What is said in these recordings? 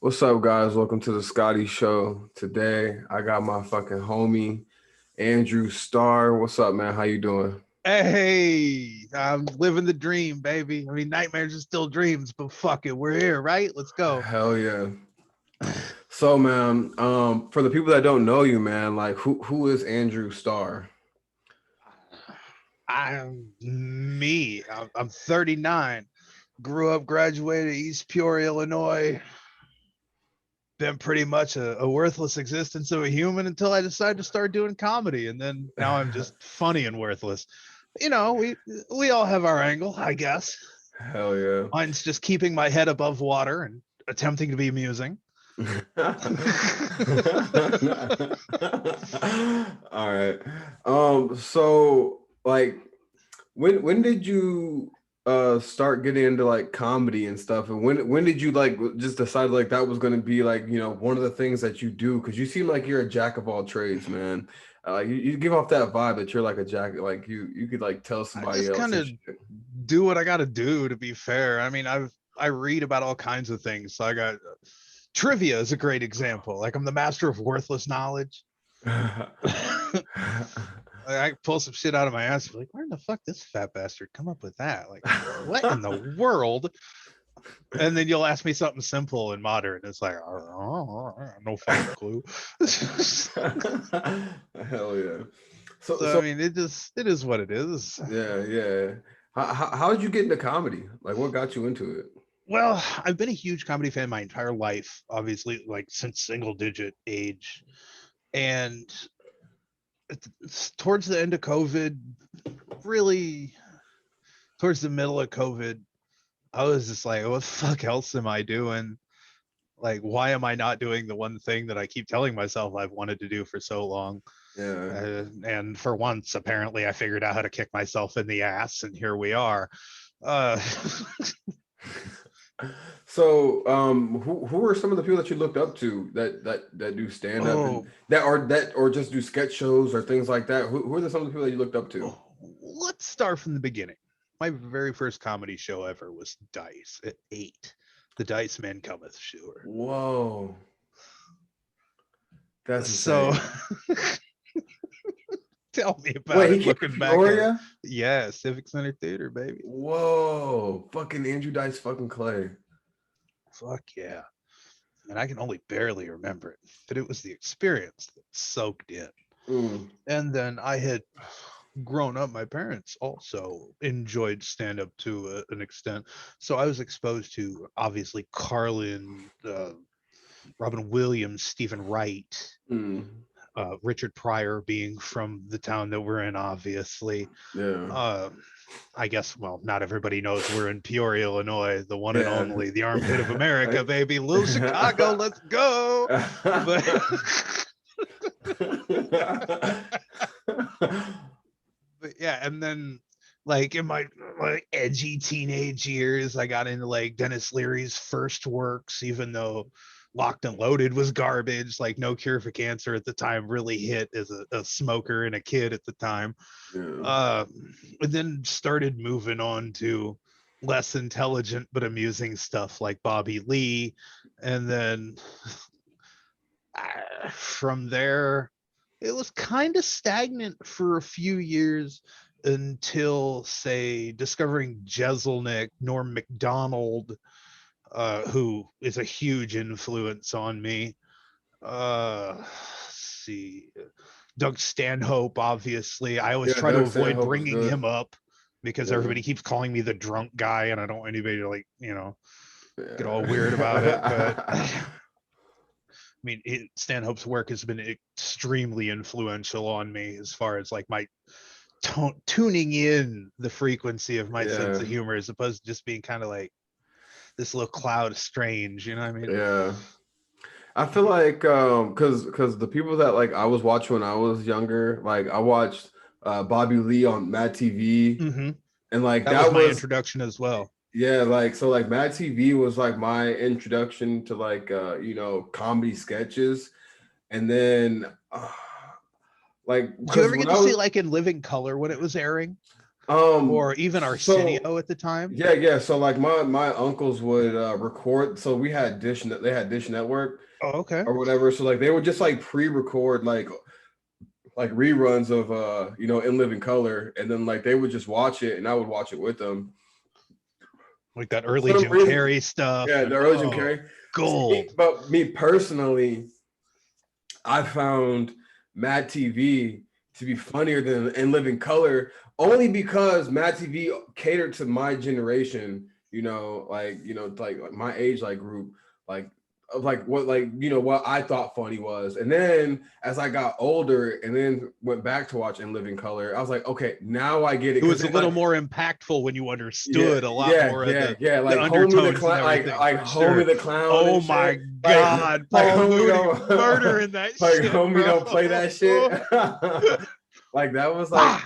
What's up, guys? Welcome to the Scottie Show. Today, I got my fucking homie, Andrew Starr. What's up, man? How you doing? Hey, I'm living the dream, baby. I mean, nightmares are still dreams, but fuck it, we're here, right? Let's go. Hell yeah. So, man, for the people that don't know you, man, like who is Andrew Starr? I'm me. I'm 39. Grew up, graduated East Peoria, Illinois. Been pretty much a worthless existence of a human until I decided to start doing comedy, and then now I'm just funny and worthless. You know, we all have our angle, I guess. Hell yeah. Mine's just keeping my head above water and attempting to be amusing. All right. So like when did you start getting into like comedy and stuff? And when did you like just decide like that was gonna be like, one of the things that you do? Because you seem like you're a jack of all trades, man. You give off that vibe that you're like a jack, like you could like tell I somebody just else kind and of shit. do what I got to do, to be fair. I mean, I read about all kinds of things. So I got trivia is a great example. Like, I'm the master of worthless knowledge. I pull some shit out of my ass, like, where in the fuck this fat bastard come up with that? Like, what in the world? And then you'll ask me something simple and modern. It's like, no fucking clue. Hell yeah. So So I so mean, it is what it is. yeah, yeah. How did you get into comedy? Like what got you into it? Well, I've been a huge comedy fan my entire life, obviously, like since single digit age. And it's towards the end of COVID, really towards the middle of COVID, I was just like, what the fuck else am I doing? Like, why am I not doing the one thing that I keep telling myself I've wanted to do for so long? Yeah. And for once, apparently, I figured out how to kick myself in the ass, and here we are. Uh, So, who are some of the people that you looked up to that do stand up and oh, that or just do sketch shows or things like that? Who are some of the people that you looked up to? let's start from the beginning. My very first comedy show ever was Dice at 8. The Dice Man Cometh Sure. Whoa, that's So insane. tell me Wait, about he it came looking to back at it. Peoria? Yeah, Civic Center Theater, baby. Whoa, fucking Andrew Dice fucking Clay. Fuck yeah. And I can only barely remember it, but it was the experience that soaked in. Mm, And then I had grown up, my parents also enjoyed stand up to an extent. So I was exposed to obviously Carlin, Robin Williams, Stephen Wright, mm, Richard Pryor being from the town that we're in, obviously. yeah, Uh, I guess, well, not everybody knows we're in Peoria, Illinois, the one and yeah. only, the armpit of America, baby. Little Chicago, let's go. But but yeah, and then like in my edgy teenage years, I got into like Dennis Leary's first works, even though Locked and Loaded was garbage. Like No Cure for Cancer at the time really hit as a smoker and a kid at the time. Yeah. Uh, and then started moving on to less intelligent but amusing stuff like Bobby Lee, and then from there, it was kind of stagnant for a few years until, say, discovering Jeselnik, Norm Macdonald, who is a huge influence on me. Let's see, Doug Stanhope, obviously. I always Yeah, try to Doug avoid Stanhope was bringing good. him up because Yeah. everybody keeps calling me the drunk guy, and I don't want anybody to, like, get all weird about it. But Yeah. mean, Stanhope's work has been extremely influential on me as far as like my tuning in the frequency of my sense Yeah. of humor, as opposed to just being kind of like this little cloud of strange. You know what I mean? Yeah. I feel like cuz the people that like I was watching when I was younger, like I watched Bobby Lee on Mad TV Mm-hmm. and like That was that my was introduction as well. yeah, like so like Mad TV was like my introduction to like comedy sketches and then like Did you cuz ever when get I to see was like In Living Color when it was airing? or even So Arsenio at the time? yeah. So like my uncles would record. So we had they had Dish Network Oh, okay. or whatever. So like they would just like pre-record like reruns of In Living Color, and then like they would just watch it, and I would watch it with them. Like that For early some Jim reason, Carrey stuff, yeah, and the early Jim Carrey. gold. But me personally, I found Mad TV to be funnier than In Living Color only because Mad TV catered to my generation, like my age like group, like of like what what I thought funny was. And then as I got older and then went back to watch In Living Color, I was like, okay, now I get it. It was Because a little more impactful when you understood a lot yeah, more of yeah, yeah. the Like Homie the undertones and Clown, everything, like for sure. Homie the Clown Oh and my shit. God, Like Paul Homie Mooney don't murdering that like shit, Homie bro. don't play that shit. Like that was Bah!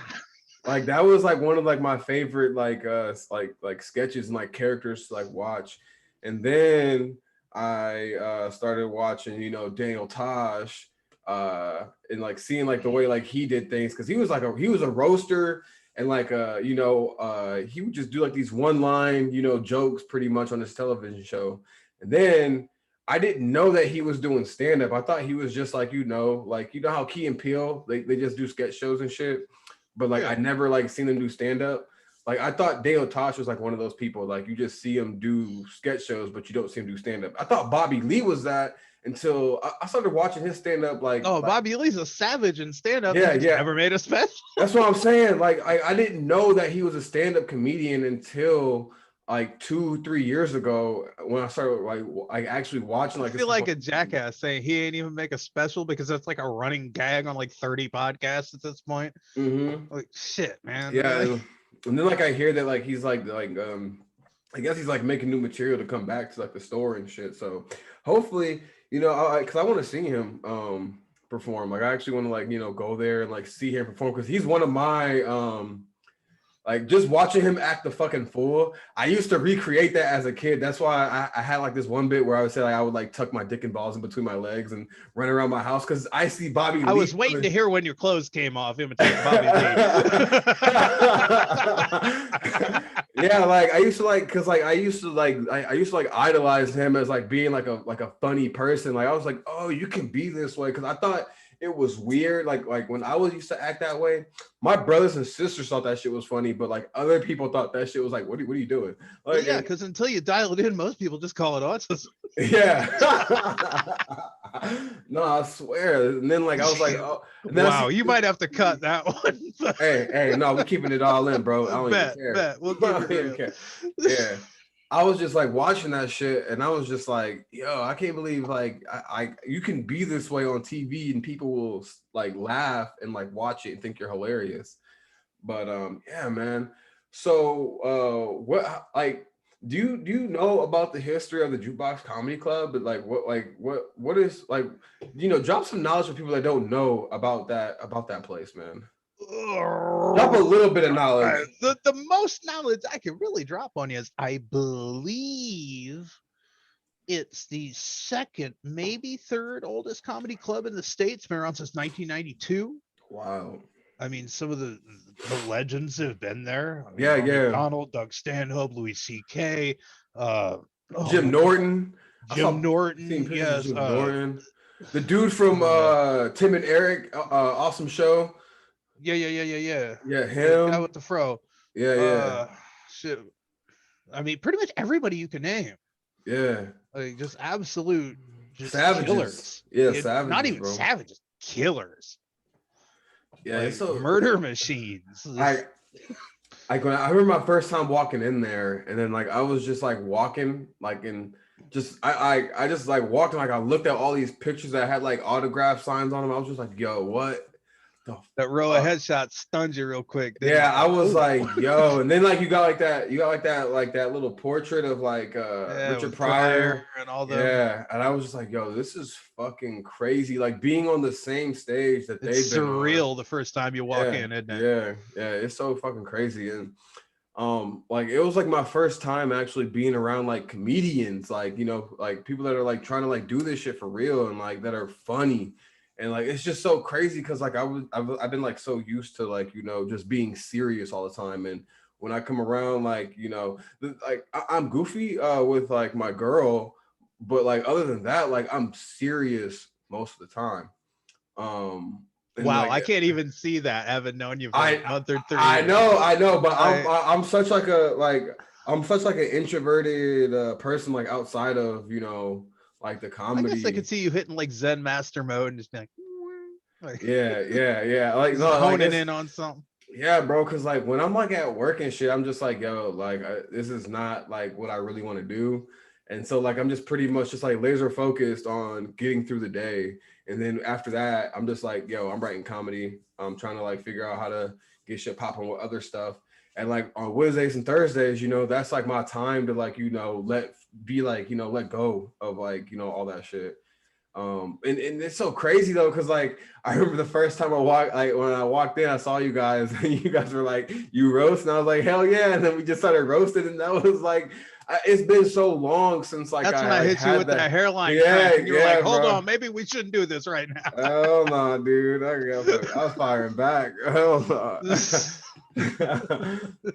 like that was like one of like my favorite like sketches and like characters to like watch. And then I started watching, Daniel Tosh and like seeing like the way like he did things because he was a roaster and like he would just do like these one line jokes pretty much on his television show. And then I didn't know that he was doing stand up. I thought he was just like how Key and Peele they just do sketch shows and shit, but like I Yeah. never like seen him do stand up. Like I thought Dale Tosh was like one of those people like you just see him do sketch shows, but you don't see him do stand up. I thought Bobby Lee was that until I started watching his stand up. Oh, Bobby Lee's a savage in stand up. He Yeah, just yeah. never made a special. That's what I'm saying. Like I didn't know that he was a stand up comedian until like 2-3 years ago when I started like actually watching I like this feel stuff like on a TV. jackass saying he ain't even make a special because that's like a running gag on like 30 podcasts at this point. Mm-hmm. Like shit, man. Yeah, Like, and then like I hear that like he's like I guess he's like making new material to come back to like the store and shit. So hopefully, because I want to see him perform. Like I actually want to like go there and like see him perform because he's one of my like just watching him act the fucking fool. I used to recreate that as a kid. That's why I had like this one bit where I would say like I would like tuck my dick and balls in between my legs and run around my house because I see Bobby I Lee. was waiting to hear when your clothes came off, imitating Bobby Lee. Yeah, like I used to like because like I used to like idolize him as like being like a funny person. Like I was like, oh, you can be this way because I thought it was weird. Like when I was used to act that way, my brothers and sisters thought that shit was funny, but like other people thought that shit was like, what are you doing? Well, Like, yeah, because until you dial it in, most people just call it autism. yeah. No, I swear. And then like I was like, oh, and then I see, Wow, you might have to cut that one. hey, no, we're keeping it all in, bro. I don't even care. Bet. We'll I keep it don't even real. care. Yeah. I was just like watching that shit, and I was just like, "Yo, I can't believe like I you can be this way on TV, and people will like laugh and like watch it and think you're hilarious." But yeah, man. So what like do you know about the history of the Jukebox Comedy Club? But what is like drop some knowledge for people that don't know about that place, man. Drop a little bit of knowledge. The most knowledge I can really drop on you is I believe it's the second, maybe third oldest comedy club in the States. Been around since 1992. Wow. I mean, some of the legends have been there. I mean, Yeah, Norm yeah. Macdonald, Doug Stanhope, Louis C.K., oh Jim my God, Norton. I Jim seen Norton. pictures of Yes. Jim Norton. The dude from Uh, Tim and Eric, awesome show. yeah. Yeah, The guy him. with the fro. Yeah, yeah, Uh, shit. I mean, pretty much everybody you can name. yeah. Like just absolute, just Savages. killers. Yeah, Not savages, even bro. savages, killers. Yeah, it's Like so murder machines. I when I remember my first time walking in there, and then like I was just like walking like in just I just like walked and like I looked at all these pictures that had like autograph signs on them. I was just like, yo, what the That row of fuck? headshots stunned you real quick, didn't Yeah, it? I Like, was oh, like, yo, and then like you got like that little portrait of like yeah, Richard with Pryor Pryor. and all them. Yeah, and I was just like, yo, this is fucking crazy. Like being on the same stage that It's they've been on. surreal the first time you walk Yeah, in, isn't it? yeah, it's so fucking crazy. And like it was like my first time actually being around like comedians, like like people that are like trying to like do this shit for real and like that are funny. And like it's just so crazy because like I've been like so used to like just being serious all the time. And when I come around, like like I'm goofy with like my girl, but like other than that, like I'm serious most of the time. um and Wow, like I can't even see that. I haven't known you for a I month or 3 years. I know, but I I'm such like a like I'm such like an introverted person, like outside of like the I guess I could comedy. see you hitting like Zen master mode and just be like Yeah, like just no, like honing it's in on something. yeah, bro. Cause like when I'm like at work and shit, I'm just like, yo, like this is not like what I really want to do. And so like I'm just pretty much just like laser focused on getting through the day. And then after that, I'm just like, yo, I'm writing comedy. I'm trying to like figure out how to get shit popping with other stuff. And like on Wednesdays and Thursdays, that's like my time to like, let go of like, all that shit. And it's so crazy though, because like I remember the first time when I walked in, I saw you guys and you guys were like, you roast, and I was like, hell yeah. And then we just started roasting, and that was like it's been so long since like That's when I I like hit you had with that that. hairline Yeah, crack, and you were like, yeah, "Hold bro. on, maybe we shouldn't do this right now." Hell no, dude. I was firing back. Hell no.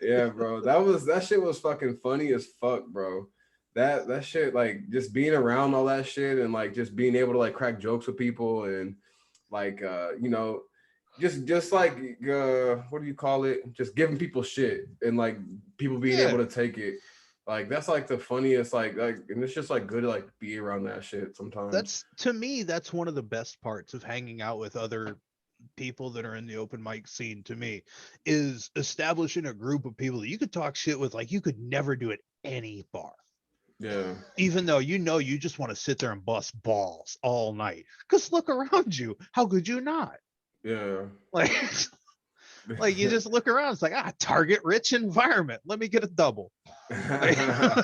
Yeah, bro. That shit was fucking funny as fuck, bro. That shit, like just being around all that shit and like just being able to like crack jokes with people and like just like what do you call it? Just giving people shit and like people being able Yeah, to take it. Like that's like the funniest, like and it's just like good to like be around that shit sometimes. that's to me. That's one of the best parts of hanging out with other people that are in the open mic scene. To me, is establishing a group of people that you could talk shit with, like you could never do at any bar. Yeah. Even though you just want to sit there and bust balls all night. Because look around you. How could you not? Yeah. Like, like you just look around. It's like, target rich environment. Let me get a double. Like, I mean,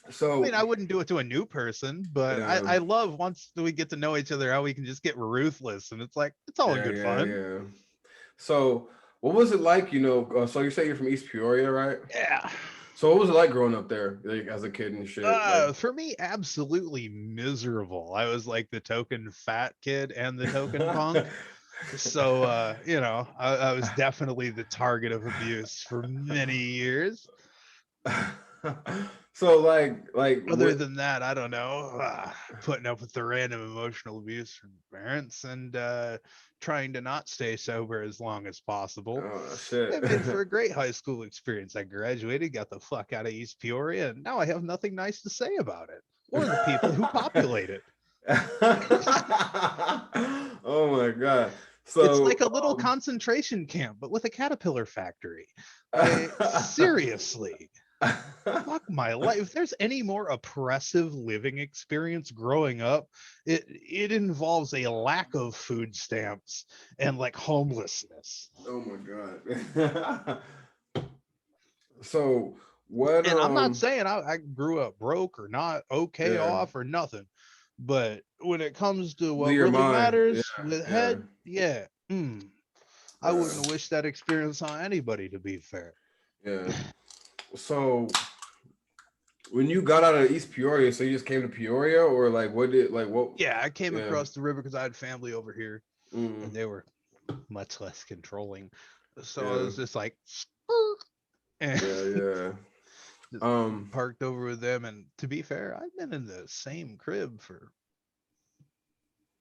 So I wouldn't do it to a new person, but I, yeah, I love once we get to know each other how we can just get ruthless, and it's like it's all in good fun. yeah. So what was it like? So you say you're from East Peoria, right? Yeah. So what was it like growing up there, like as a kid and shit? Like, For me, absolutely miserable. I was like the token fat kid and the token punk. So I was definitely the target of abuse for many years. so like Other what? than that, I don't know. Putting up with the random emotional abuse from parents and trying to not stay sober as long as possible. Oh shit. It made for a great high school experience. I graduated, got the fuck out of East Peoria, and now I have nothing nice to say about it or the people who populate it. Oh my god. It's like So a little concentration camp, but with a caterpillar factory. Like, seriously. Fuck my life. If there's any more oppressive living experience growing up, it involves a lack of food stamps and like homelessness. oh my god. So what And I'm not saying I grew up broke or not okay yeah, off or nothing, but when it comes to what your really mind. Yeah, matters with yeah. head, yeah, I wouldn't wish that experience on anybody, to be fair. Yeah. So when you got out of East Peoria, so you just came to Peoria, or like what did like what? Yeah, I came Yeah. across the river because I had family over here and Mm, they were much less controlling. So I yeah. was just like, and Yeah. Yeah. just Um. parked over with them. And to be fair, I've been in the same crib for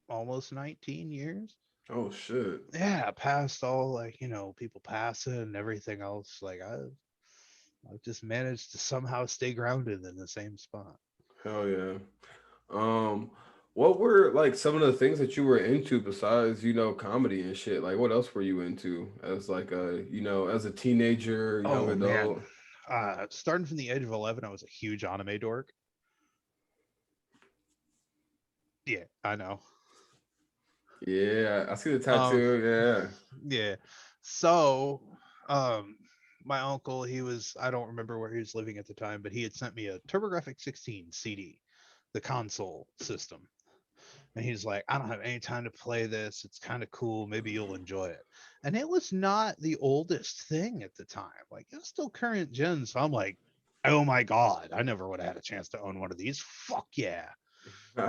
almost 19 years. Oh shit. Yeah, past all like, people passing and everything else. Like I've just managed to somehow stay grounded in the same spot. Hell yeah. Um. What were like some of the things that you were into besides comedy and shit? Like what else were you into as like a as a teenager, young Oh man. adult? Starting from the age of 11, I was a huge anime dork. Yeah, I know. Yeah, I see the Um, tattoo. Yeah. yeah. So, um, my uncle, I don't remember where he was living at the time, but he had sent me a TurboGrafx 16 CD, the console system. And he's like, I don't have any time to play this. It's kind of cool. Maybe you'll enjoy it. And it was not the oldest thing at the time. Like, it was still current gen. So I'm like, oh my God, I never would have had a chance to own one of these. Fuck yeah.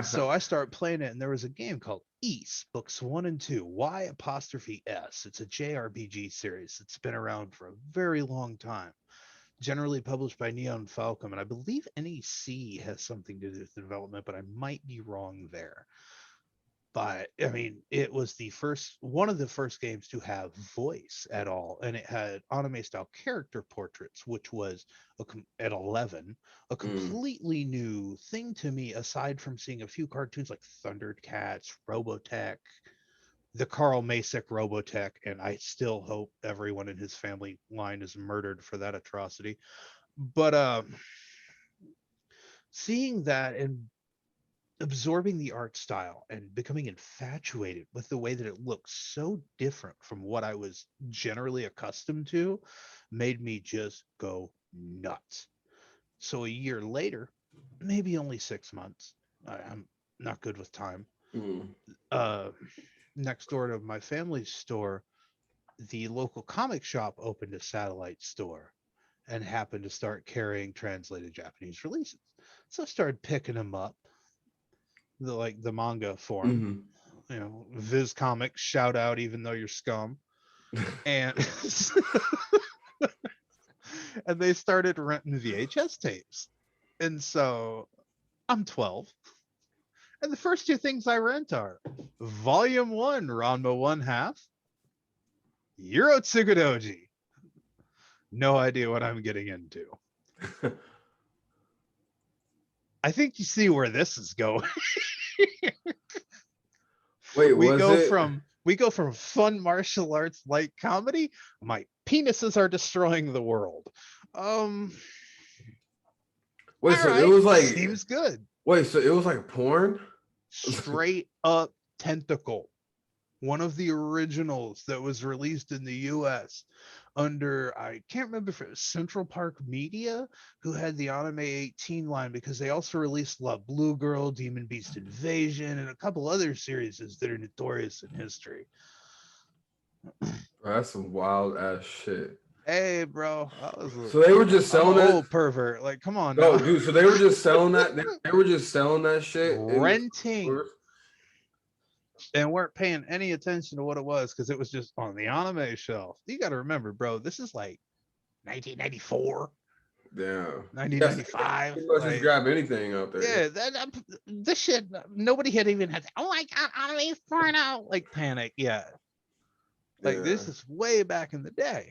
So I start playing it, and there was a game called East Books 1 and 2. Y apostrophe S. It's a JRPG series. It's been around for a very long time. Generally published by Neon Falcom, and I believe NEC has something to do with the development, but I might be wrong there. But I mean, it was the first one of the first games to have voice at all, and it had anime style character portraits, which was at 11 a Mm. completely new thing to me, aside from seeing a few cartoons like Thundercats, Robotech, the Carl Masek Robotech, and I still hope everyone in his family line is murdered for that atrocity. But seeing that and absorbing the art style and becoming infatuated with the way that it looks so different from what I was generally accustomed to made me just go nuts. So a year later, maybe only 6 months, I'm not good with time. Mm. Uh, Next door to my family's store, the local comic shop opened a satellite store and happened to start carrying translated Japanese releases. So I started picking them up, the manga form, Mm-hmm. Viz Comics, shout out, even though you're scum. And and they started renting VHS tapes. And so I'm 12. And the first two things I rent are Volume 1, Ranma 1 half, Euro Tsukudoji. No idea what I'm getting into. I think you see where this is going. Wait, we was go it? from we go from fun martial arts like comedy. My penises are destroying the world. Um, Wait, all so it right, was like, seems good. wait, so it was like porn? Straight up Tentacle, one of the originals that was released in the US under, I can't remember if it was Central Park Media, who had the Anime 18 line, because they also released Love Blue Girl, Demon Beast Invasion, and a couple other series that are notorious in history. Bro, that's some wild ass shit. Hey, bro, So they were just I'm an selling it. old pervert. Like, come on No, now. dude. So they were just selling that. They were just selling that shit in the Renting stores. and weren't paying any attention to what it was because it was just on the anime shelf. You got to remember, bro, this is like 1994, Damn. Yes, they 1995. pretty much just Like, grab anything out there. yeah, this shit, nobody had even had, oh my God, anime porno, like panic. Yeah. Like, Yeah. this is way back in the day.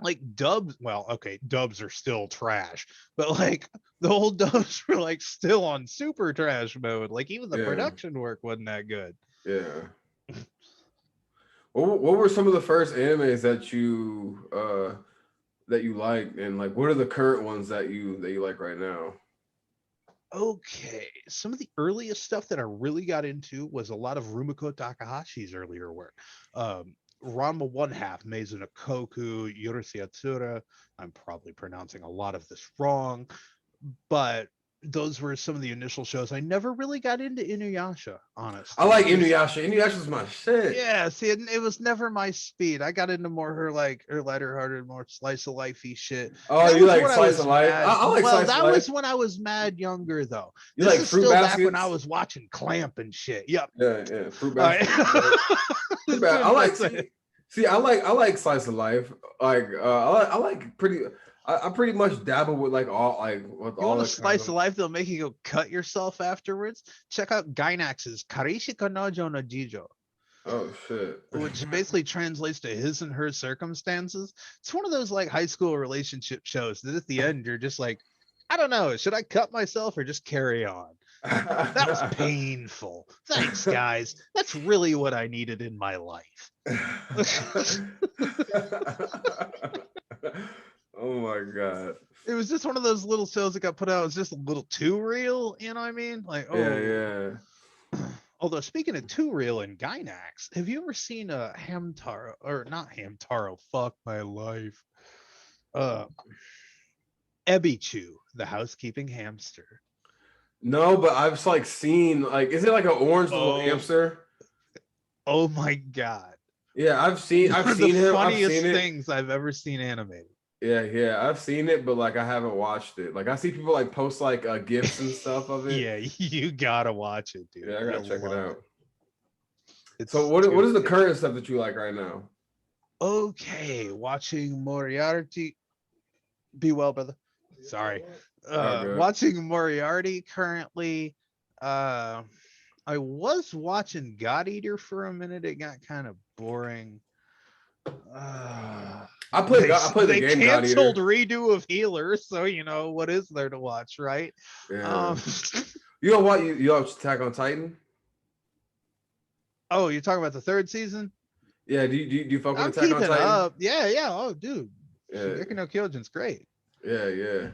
Like dubs, well, okay, dubs are still trash, but like the old dubs were like still on super trash mode. Like even the Yeah. production work wasn't that good. Yeah. What were some of the first animes that you liked, and like what are the current ones that you like right now? Okay, some of the earliest stuff that I really got into was a lot of Rumiko Takahashi's earlier work. Ranma One Half, Maison Koku, Yurusei Yatsura. I'm probably pronouncing a lot of this wrong, but those were some of the initial shows. I never really got into Inuyasha, I honestly. like Just Inuyasha. Inuyasha's my shit. yeah, see, it was never my speed. I got into more her lighter hearted, more slice of lifey shit. Oh, That you was like when I slice of was life? mad. I like Well, slice of that life. was when I was mad younger, though. You This like is fruit still back when I baskets? was watching Clamp and shit. Yep. Yeah, yeah, fruit All right. baskets. Fruit As ba- I soon like as I, see. I like slice of life. Like I like pretty. I pretty much dabble with like all like with you all want a the kind slice of. of life that'll make you go cut yourself afterwards? Check out Gainax's Karishi Kanojo no Jijo, Oh shit. which basically translates to his and her circumstances. It's one of those like high school relationship shows that at the end you're just like, I don't know, should I cut myself or just carry on? That was painful. Thanks, guys. That's really what I needed in my life. Oh my god. It was just one of those little shows that got put out. It was just a little too real, you know what I mean? Like, Yeah, oh. yeah. Although speaking of too real and Gynax, have you ever seen a Hamtaro or not Hamtaro? Fuck my life. Uh, Ebichu, the housekeeping hamster. No, but I've like seen like is it like an orange little Oh, hamster? oh my god. Yeah, I've One of the seen him. I've seen funniest it. things I've ever seen animated. Yeah, I've seen it, but like I haven't watched it. Like I see people like post like gifs and stuff of it. Yeah, you gotta watch it, dude. Yeah, I gotta You'll check it love it. out. So It's what too is the good. current stuff that you like right now? Okay, watching Moriarty. Be well, brother. Sorry. Oh, good. Watching Moriarty currently. Uh, I was watching God Eater for a minute. It got kind of boring. Uh, I played the they game God canceled Eater. redo of Healer, so what is there to watch, right? Yeah. Um, You know what? You watch Attack on Titan? oh, you're talking about the third season? Yeah. Do you fuck with I'm Attack on keeping Titan? up. Yeah. Oh, dude, Yeah. Shingeki no Kyojin's great. Yeah.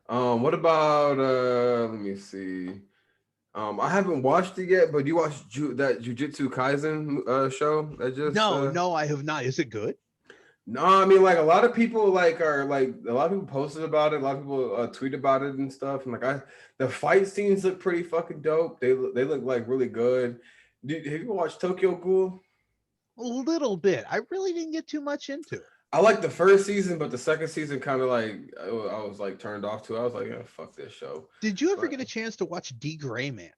What about let me see. I haven't watched it yet, but you watched that Jujutsu Kaisen show that just No, I have not. Is it good? No, I mean like a lot of people like are like a lot of people posted about it, a lot of people tweet about it and stuff. And like the fight scenes look pretty fucking dope. They look like really good. Have you watched Tokyo Ghoul? A little bit. I really didn't get too much into it. I like the first season, but the second season kind of like I was like turned off to. I was like, yeah, fuck this show. Did you ever But get a chance to watch D Gray Man?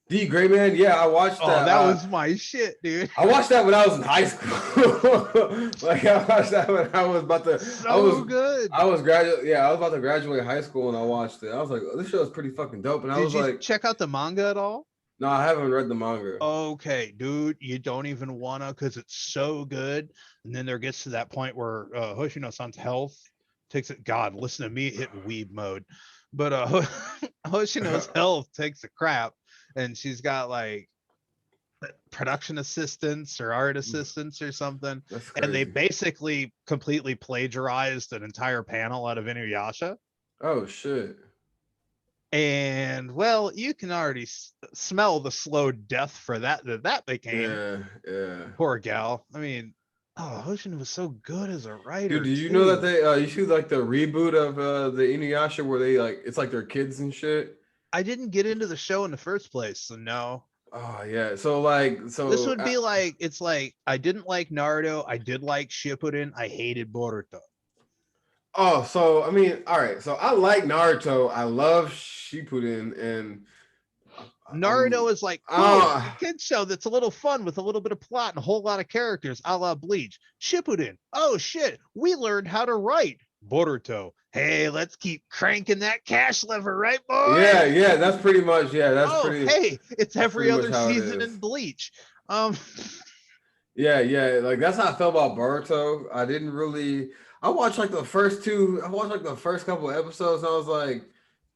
D Gray Man, yeah, I watched Oh, that. that was my shit, dude. I watched that when I was in high school. Like I watched that when I was about to. So good. I was graduate. Yeah, I was about to graduate high school and I watched it. I was like, oh, this show is pretty fucking dope. And I Did was you like, check out the manga at all? no, I haven't read the manga. Okay, dude, you don't even wanna because it's so good. And then there gets to that point where Hoshino-san's health takes it. God, listen to me hit weeb mode. But Hoshino's health takes a crap, and she's got like production assistants or art assistants or something. That's And they crazy. basically completely plagiarized an entire panel out of Inuyasha. Oh shit. And well, you can already smell the slow death for that became. Yeah. Poor gal. I mean, oh, Ocean was so good as a Dude, writer did you know that too. they you see like the reboot of the Inuyasha where they like it's like their kids and shit? I didn't get into the show in the first place, so no. Oh yeah. So like This so would be like it's like I didn't like Naruto, I did like Shippuden, I hated Boruto. oh, so I mean, all right. So I like Naruto. I love Shippuden, and Naruto I'm is like cool. It's a ah kid show that's a little fun with a little bit of plot and a whole lot of characters, a la Bleach. Shippuden. Oh shit, we learned how to write. Boruto. Hey, let's keep cranking that cash lever, right, boys? yeah. That's pretty much Oh, hey, it's that's every pretty much other how it season is. in Bleach. Um, Yeah. Like that's how I felt about Boruto. I didn't really. I watched like the first two. I watched like the first couple of episodes, and I was like,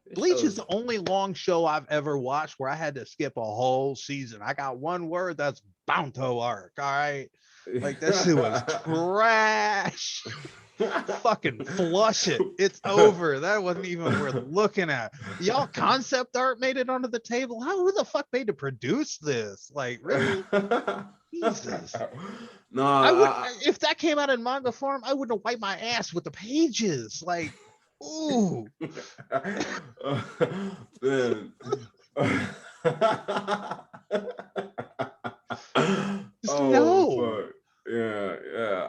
this Bleach is show's. the only long show I've ever watched where I had to skip a whole season. I got one word that's Bounto arc. All right. Like that shit was trash. Fucking flush it. It's over. That wasn't even worth looking at. Y'all concept art made it onto the table. Who the fuck made to produce this? Like, really? Jesus. No, I would if that came out in manga form, I wouldn't have wiped my ass with the pages. Like, ooh. Man. Just Oh no. fuck. Yeah.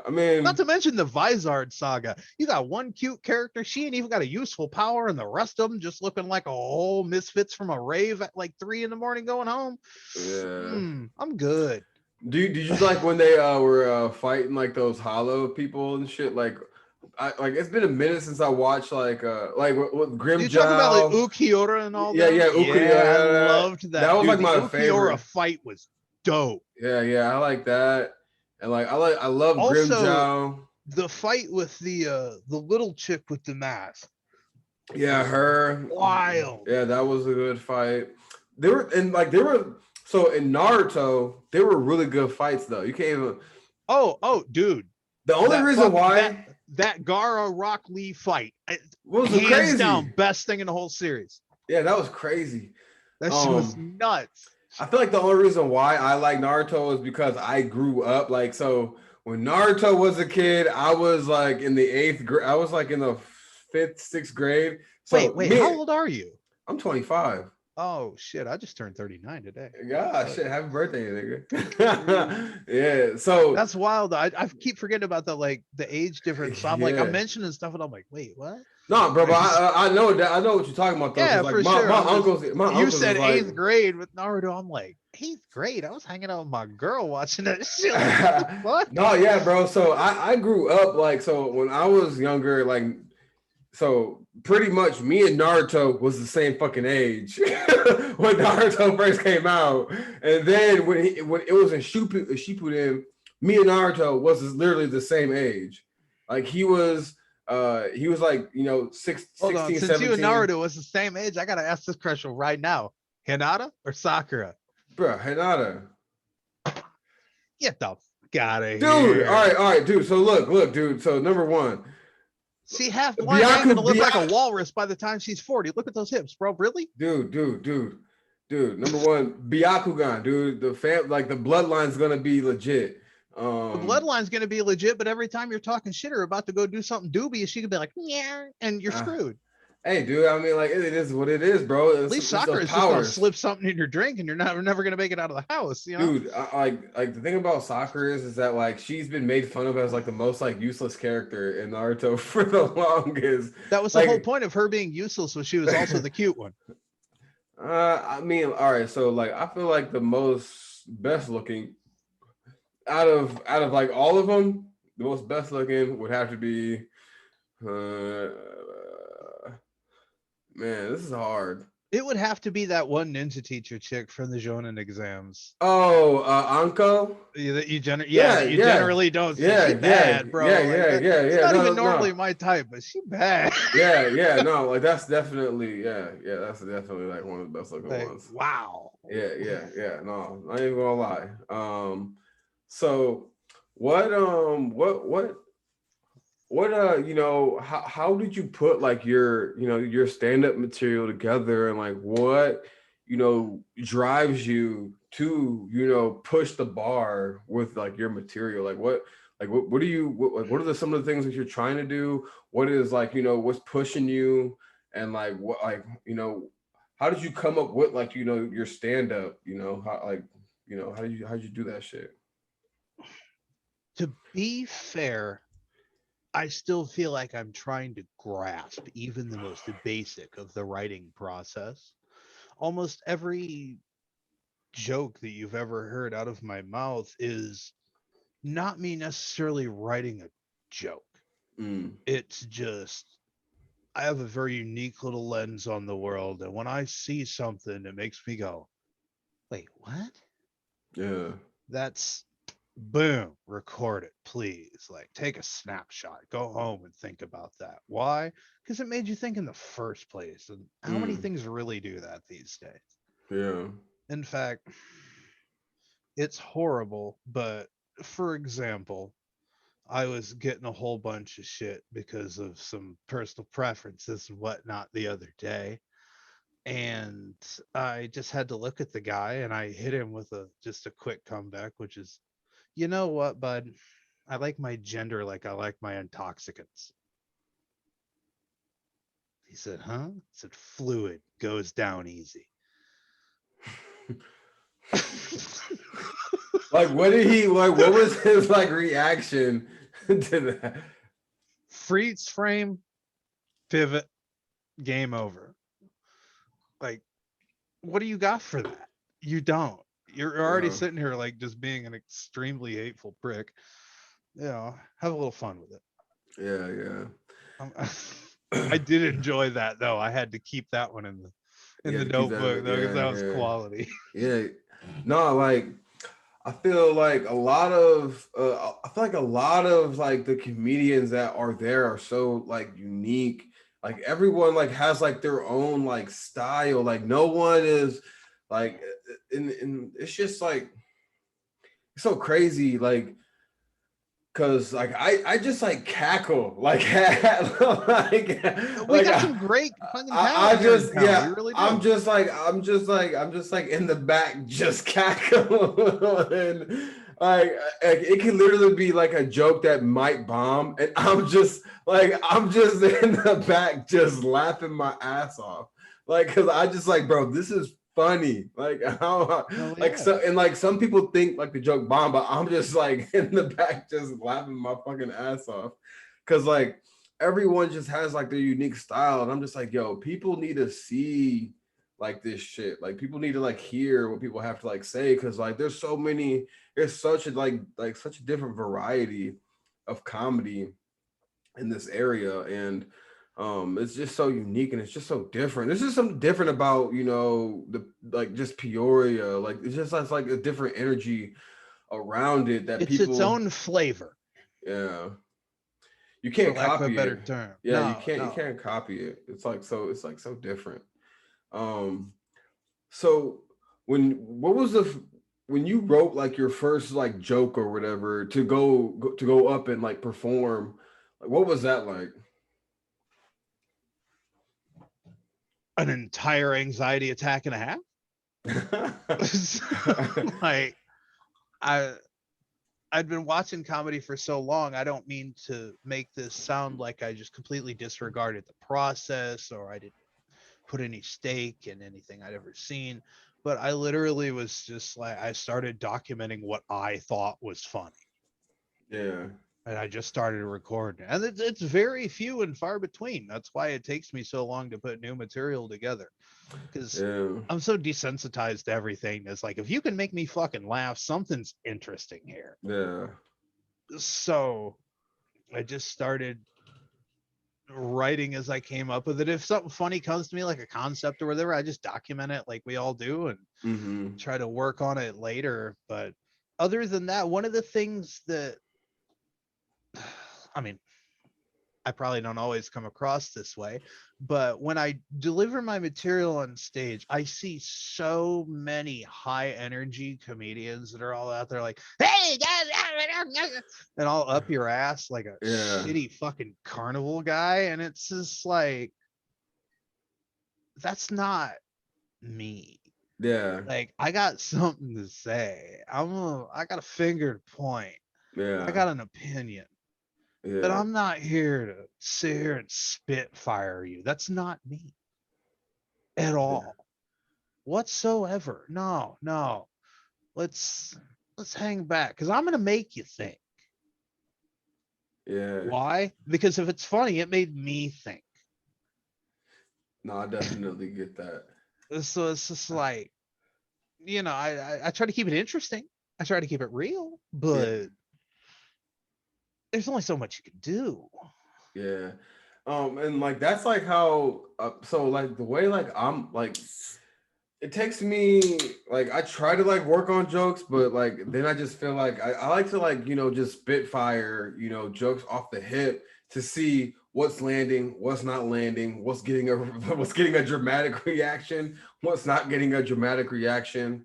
I Not mean, to mention the Vizard saga. You got one cute character, she ain't even got a useful power, and the rest of them just looking like a whole misfits from a rave at like 3 a.m. going home. yeah. I'm good. Did you like when they were fighting like those hollow people and shit? Like it's been a minute since I watched like with You talking about like Grimjow. Ukiura and all them? Yeah, Ukuri. Yeah, I loved That that. was Dude, like the my Ukiura favorite. fight was dope. Yeah, I like that. And like I love Also, Grimjow. the fight with the little chick with the mask Yeah, was her. wild. Yeah, that was a good fight. They were so in Naruto, they were really good fights though. You can't even Oh, dude, the only that reason fuck that why that Gara Rock Lee fight, was hands crazy. down, best thing in the whole series. Yeah, that was crazy. That shit was nuts. I feel like the only reason why I like Naruto is because I grew up like so when Naruto was a kid, I was like in the eighth grade. I was like in the fifth, sixth grade. So Wait, how me, old are you? I'm 25. Oh shit! I just turned 39 today. Gosh, Fuck. shit, happy birthday, Ooh. nigga. Yeah. So That's wild. I keep forgetting about the age difference. So I'm like, I'm yeah. mentioning stuff, and I'm like, wait, what? No, bro, but I know that I know what you're talking about though, Yeah, because like for sure. I'm just. my You uncles is said like eighth grade with Naruto. I'm like, eighth grade. I was hanging out with my girl watching that shit. Like, what the fuck? no, yeah, bro. So I grew up like so when I was younger, like so pretty much me and Naruto was the same fucking age when Naruto first came out. And then when it was in Shippuden, me and Naruto was literally the same age. Like he was like, you know, Hold on. 16, Since you and 17. Naruto was the same age, I gotta ask this question right now. Hinata or Sakura? Bro, Hinata. Get the fuck out of Dude, here. all right, dude. So look, dude. So number one, She half blind and Byaku, gonna look like a walrus by the time she's 40. Look at those hips, bro. Really? dude. Number one, Byakugan, dude. The like the bloodline's gonna be legit. The Um, bloodline's gonna be legit, but every time you're talking shit or about to go do something dubious, she could be like, yeah, and you're uh, screwed. hey, dude. I mean, like it is what it is, bro. At least It's those Sakura is just gonna powers, slip something in your drink and we're never gonna make it out of the house, you know? dude. Like the thing about soccer is that like she's been made fun of as like the most like useless character in Naruto for the longest. That was the whole Like, point of her being useless, was she was also the cute one. I mean, all right. So like, I feel like the most best looking out of like all of them, the most best looking would have to be. Uh, man, this is hard. It would have to be that one ninja teacher chick from the Jonin exams. Oh, Anko. That you generally don't see. She bad, bro. Like that. It's Yeah. not even No, normally no. my type, but she bad. No. Like that's definitely, that's definitely like one of the best looking Like, ones. wow. Yeah. No, I ain't gonna lie. So what you know, how did you put like your, you know, your stand-up material together, and like what, you know, drives you to, you know, push the bar with like your material? Like what do you what are some of the things that you're trying to do? What is like, you know, what's pushing you? And like what, like, you know, how did you come up with like, you know, your stand-up, you know, how like, you know, how did you do that shit? To be fair, I still feel like I'm trying to grasp even the most basic of the writing process. Almost every joke that you've ever heard out of my mouth is not me necessarily writing a joke. Mm, It's just I have a very unique little lens on the world, and when I see something, it makes me go, "Wait, what?" yeah. That's boom, record it, please. Like, take a snapshot, go home and think about that. Why? Because it made you think in the first place. And how many Mm, things really do that these days? yeah. In fact, it's horrible, but for example, I was getting a whole bunch of shit because of some personal preferences and whatnot the other day. And I just had to look at the guy and I hit him with a just a quick comeback, which is, you know what, bud? I like my gender like I like my intoxicants. He said, huh? I said, fluid goes down easy. Like what did he like, what was his like reaction to that? Freeze frame, pivot, game over. Like, what do you got for that? You don't. You're already Yeah. sitting here like just being an extremely hateful prick. You know, have a little fun with it. Yeah. Um, I did enjoy that though. I had to keep that one in Yeah, the to keep notebook that, though because that was quality. yeah. No, like I feel like a lot of I feel like a lot of like the comedians that are there are so like unique. Like everyone like has like their own like style. Like no one is like and it's just like it's so crazy. Like cause like I just like cackle like We like got some great fucking I talent here in just town. We yeah really do. I'm just like in the back just cackling like it can literally be like a joke that might bomb and I'm just in the back just laughing my ass off Like, cause I just like, bro, this is funny. Like, how, Oh like, yeah. so, and like, some people think like the joke bomb, but I'm just like in the back, just laughing my fucking ass off, cause like everyone just has like their unique style, and I'm just like, yo, people need to see like this shit. Like, people need to like hear what people have to like say, cause like there's such a like such a different variety of comedy in this area, and it's just so unique and it's just so different. There's just something different about, the like just Peoria. Like, it's just has like a different energy around it that It's its people, own flavor, yeah, you for can't lack of a copy better it. term. Yeah, you No, can't you no. can't copy it. It's like so different. um so what was when you wrote like your first like joke or whatever to go up and like perform, like what was that like? An entire anxiety attack and a half. Like I I'd been watching comedy for so long. I don't mean to make this sound like I just completely disregarded the process or I didn't put any stake in anything I'd ever seen. But I literally was just like, I started documenting what I thought was funny. Yeah, And I just started recording. And it's very few and far between. That's why it takes me so long to put new material together. Because yeah, I'm so desensitized to everything. It's like, if you can make me fucking laugh, something's interesting here. yeah, So I just started writing as I came up with it. If something funny comes to me, like a concept or whatever, I just document it like we all do and mm-hmm, try to work on it later. But other than that, one of the things that, I mean, I probably don't always come across this way, but when I deliver my material on stage, I see so many high energy comedians that are all out there like, hey, guys, and all up your ass like a yeah, shitty fucking carnival guy. And it's just like, that's not me. yeah, Like, I got something to say. I got a finger to point. I yeah, got an opinion. But yeah, I'm not here to sit here and spitfire you. That's not me at yeah, all, whatsoever. No, no. Let's let's hang back because I'm gonna make you think. yeah. Why? Because if it's funny, it made me think. No, I definitely get that. So it's just like, I try to keep it interesting. I try to keep it real, Yeah, but there's only so much you can do. yeah. And like that's like how so like the way like I'm like it takes me like I try to like work on jokes, but like then I just feel like I like to like just spitfire jokes off the hip to see what's landing, what's not landing, what's getting a what's getting a dramatic reaction, what's not getting a dramatic reaction.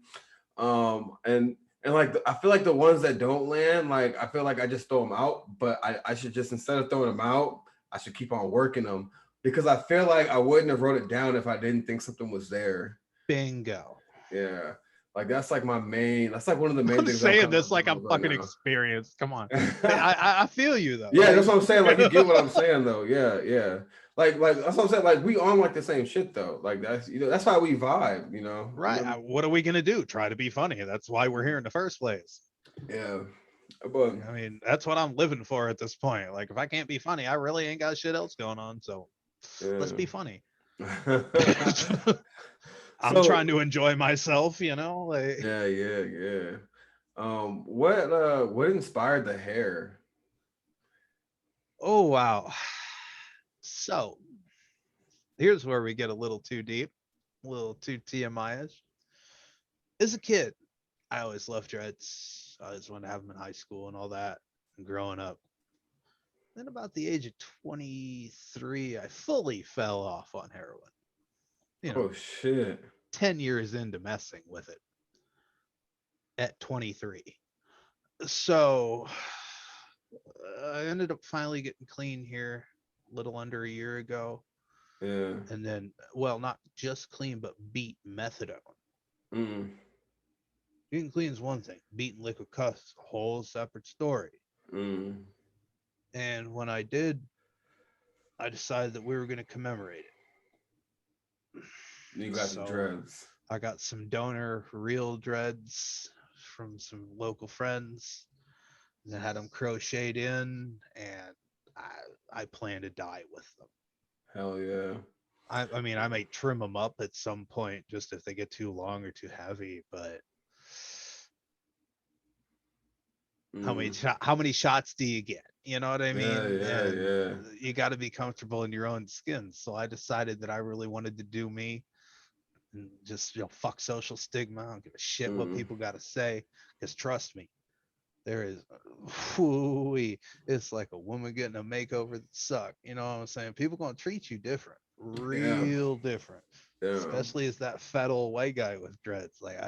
And like I feel like the ones that don't land, like I feel like I just throw them out, but I should just instead of throwing them out, I should keep on working them because I feel like I wouldn't have wrote it down if I didn't think something was there. Bingo. Yeah. Like that's like one of the main I'm things I'm saying kind of this like like dealing I'm with right fucking now. experienced. Come on. I feel you though. Yeah, Like, that's what I'm saying. Like you get what I'm saying though. Yeah, yeah. Like that's what I'm saying. Like we on like the same shit though. Like that's that's how we vibe. right. What are we gonna do? Try to be funny. That's why we're here in the first place. Yeah. But I mean, that's what I'm living for at this point. Like, if I can't be funny, I really ain't got shit else going on. So let's yeah. be funny. I'm trying So to enjoy myself, you know? Like, yeah, yeah, yeah. What inspired the hair? oh wow. So here's where we get a little too deep, a little too TMI-ish. As a kid, I always loved dreads. I always wanted to have them in high school and all that. And growing up, then about the age of 23, I fully fell off on heroin. You know, Oh shit. 10 years into messing with it at 23. So I ended up finally getting clean here a little under a year ago. Yeah. And then, well, not just clean, but beat methadone. Mm, Getting clean is one thing, beating liquid cuss, a whole separate story. mm. And when I did, I decided that we were going to commemorate it. You got the So dreads. I got some donor real dreads from some local friends that had them crocheted in, and I I plan to die with them. Hell yeah. I mean, I might trim them up at some point just if they get too long or too heavy, but Mm. how many shots do you get? You know what I Yeah, mean? yeah, And yeah. you got to be comfortable in your own skin. So I decided that I really wanted to do me and just fuck social stigma. I don't give a shit what Mm. people got to say. Because trust me, there is, whoo, it's like a woman getting a makeover that suck. You know what I'm saying? People gonna treat you different, Yeah. real different. Yeah. Especially as that fat old white guy with dreads. Like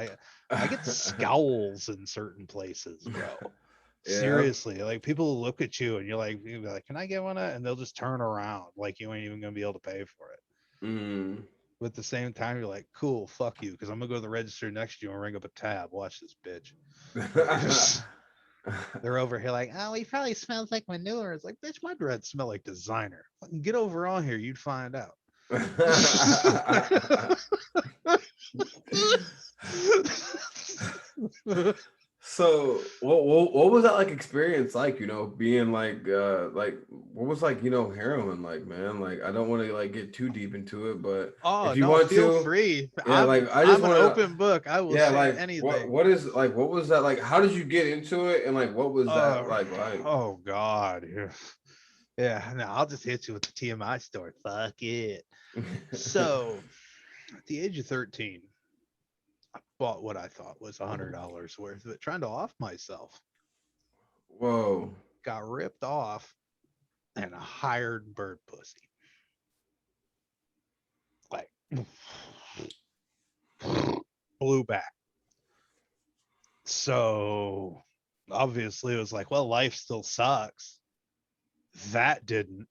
I get scowls in certain places, bro. Yeah. Seriously, like people look at you and you'll be like, "Can I get one?" And they'll just turn around like you ain't even gonna be able to pay for it. Mm. But at the same time, you're like, "Cool, fuck you," because I'm gonna go to the register next to you and ring up a tab. Watch this bitch. Like, they're over here like, "Oh, he probably smells like manure." It's like, bitch, my dreads smell like designer. Fucking get over on here, you'd find out. So what was that like experience like, being like what was like, heroin like, man? Like I don't want to like get too deep into it, but Oh if you no, want feel to, free. yeah, I'm like I just I'm an want to, open book. I will yeah, say like what anything. what is like what was that like? How did you get into it and like what was that Uh, like? oh God. Yeah. Yeah, no, I'll just hit you with the TMI story. Fuck it. So, at the age of 13, I bought what I thought was $100 worth of it, trying to off myself. Whoa. Got ripped off and a hired bird pussy. Like, blew back. So, obviously, it was like, well, life still sucks. That didn't.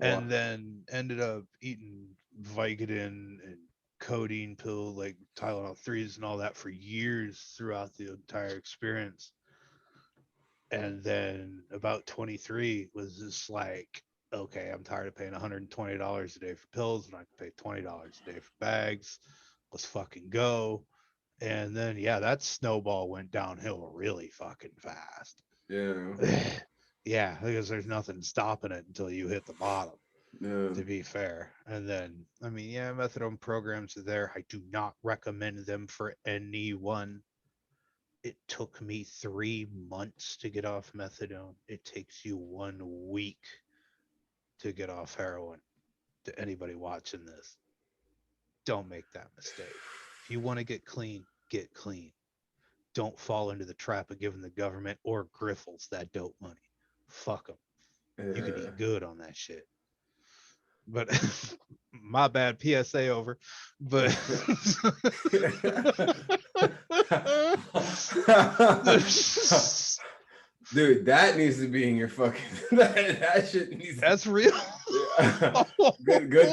And What? then ended up eating Vicodin and codeine pill, like Tylenol threes and all that for years throughout the entire experience. And then about 23 was just like, okay, I'm tired of paying $120 a day for pills and I can pay $20 a day for bags. Let's fucking go. And then yeah, that snowball went downhill really fucking fast. Yeah. Yeah, because there's nothing stopping it until you hit the bottom, Yeah. to be fair. And then, I mean, yeah, methadone programs are there. I do not recommend them for anyone. It took me 3 months to get off methadone. It takes you 1 week to get off heroin. To anybody watching this, don't make that mistake. If you want to get clean, get clean. Don't fall into the trap of giving the government or Griffles that dope money. Fuck them. You can Yeah. eat good on that shit. But my bad, PSA over. But Dude, that needs to be in your fucking that shit needs that's real. yeah. Good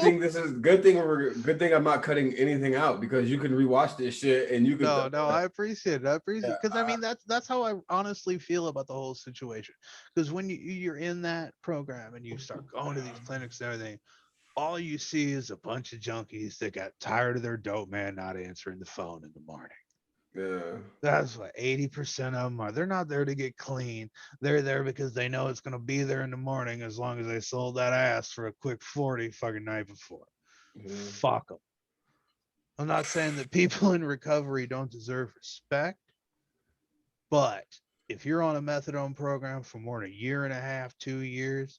thing I'm not cutting anything out because you can rewatch this shit and you could No, I appreciate it. I appreciate yeah, it because I mean that's how I honestly feel about the whole situation. Because when you're in that program and you start going to these clinics and everything, all you see is a bunch of junkies that got tired of their dope man not answering the phone in the morning. yeah. That's what 80% of them are. They're not there to get clean. They're there because they know it's gonna be there in the morning as long as they sold that ass for a quick 40 fucking night before. Yeah. Fuck them. I'm not saying that people in recovery don't deserve respect, but if you're on a methadone program for more than a year and a half, 2 years,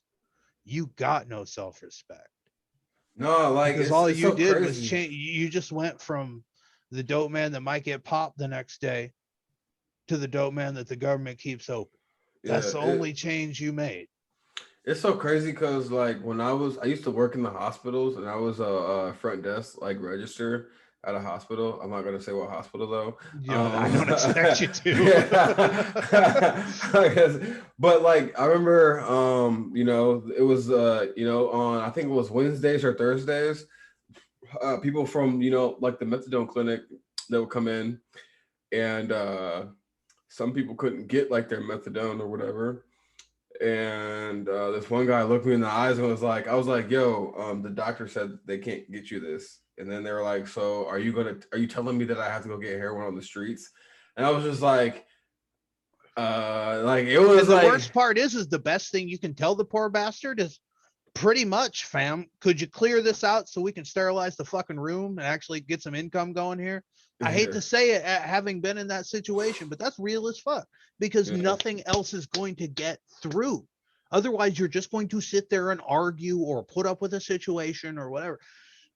you got no self-respect No, like because it's all it's you so did was crazy. change. You just went from the dope man that might get popped the next day to the dope man that the government keeps open. Yeah, That's the only change you made. it's so crazy because like when I used to work in the hospitals and I was a front desk like register at a hospital. I'm not gonna say what hospital though. I don't expect you to. Yeah, I guess, but like I remember, it was on I think it was Wednesdays or Thursdays. People from like the methadone clinic that would come in and some people couldn't get like their methadone or whatever And this one guy looked me in the eyes and was like, I was like, yo, the doctor said they can't get you this. And then they were like, so are you telling me that I have to go get heroin on the streets? And I was just like it was And the like, worst part is the best thing you can tell the poor bastard is pretty much, fam, could you clear this out so we can sterilize the fucking room and actually get some income going here? I hate to say it, having been in that situation, but that's real as fuck because yeah. nothing else is going to get through. Otherwise, you're just going to sit there and argue or put up with a situation or whatever.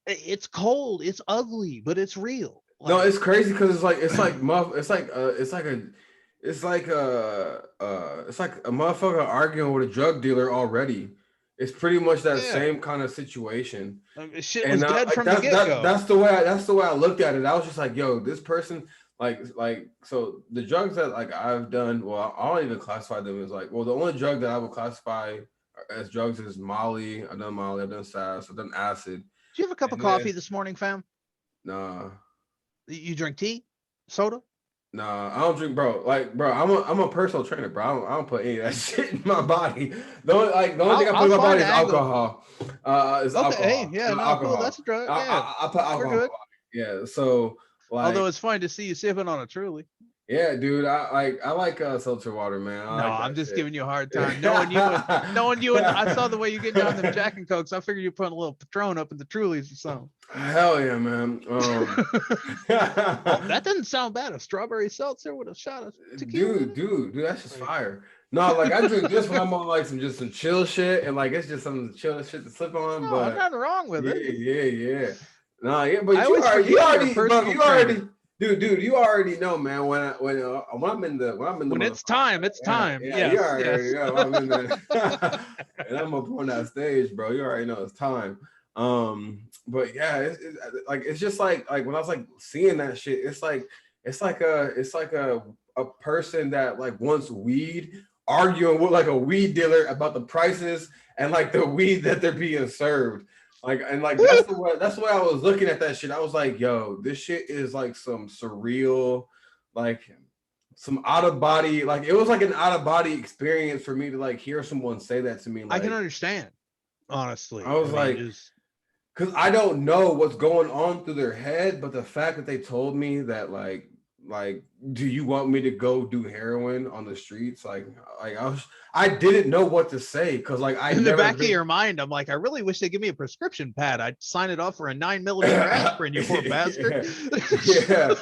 It's cold, it's ugly, but it's real. No, Like, it's crazy because it's like a motherfucker arguing with a drug dealer already. It's pretty much that yeah, same kind of situation. shit was And dead like from the get go. that's the way I looked at it. I was just like, yo, this person so the drugs that like I've done, well, I don't even classify them as like, well, the only drug that I would classify as drugs is Molly. I've done Sass, I've done acid, Do you have a cup of and then coffee this morning, fam? nah. You drink tea, soda? Nah, I don't drink, bro. Like, bro, I'm a personal trainer, bro. I don't put any of that shit in my body. The only thing I put I'll in my find body an is angle. alcohol. Is Okay, hey, alcohol. yeah, no, cool. That's a drug. Yeah, I put we're alcohol in my good. body. Yeah. So like, Although it's fun to see you sipping on a Truly. yeah, dude. I like seltzer water, man. I No, like I'm that just shit. giving you a hard time. Knowing you, and I saw the way you get down them Jack and Cokes. I figured you putting a little Patron up in the Trulies or something. Hell yeah, man. Oh, that doesn't sound bad. A strawberry seltzer with a shot of tequila in dude, that's just it. fire. No, like I drink this when I'm on like some chill shit, and like it's just some chill shit to slip on. No, But nothing wrong with yeah, it. yeah. No, yeah, I but always forget you're a personal trainer. dude, you already know, man. When I'm in the When motherfucker, it's yeah, time. yeah, you Yes, already yes. know. I'm in the, and I'm up on that stage, bro. You already know it's time. But yeah, it's just like when I was like seeing that shit, it's like a person that like wants weed arguing with like a weed dealer about the prices and like the weed that they're being served. Like and like that's the way I was looking at that shit. I was like, yo, this shit is like some surreal, like some out of body, like it was like an out of body experience for me to like hear someone say that to me. I can Like understand, honestly. I I was mean, like, just because I don't know what's going on through their head, but the fact that they told me that like do you want me to go do heroin on the streets, like I didn't know what to say because like I in the never back of been your mind, I'm like, I really wish they give me a prescription pad. I'd sign it off for a 9 millimeter aspirin, you poor bastard. yeah, yeah.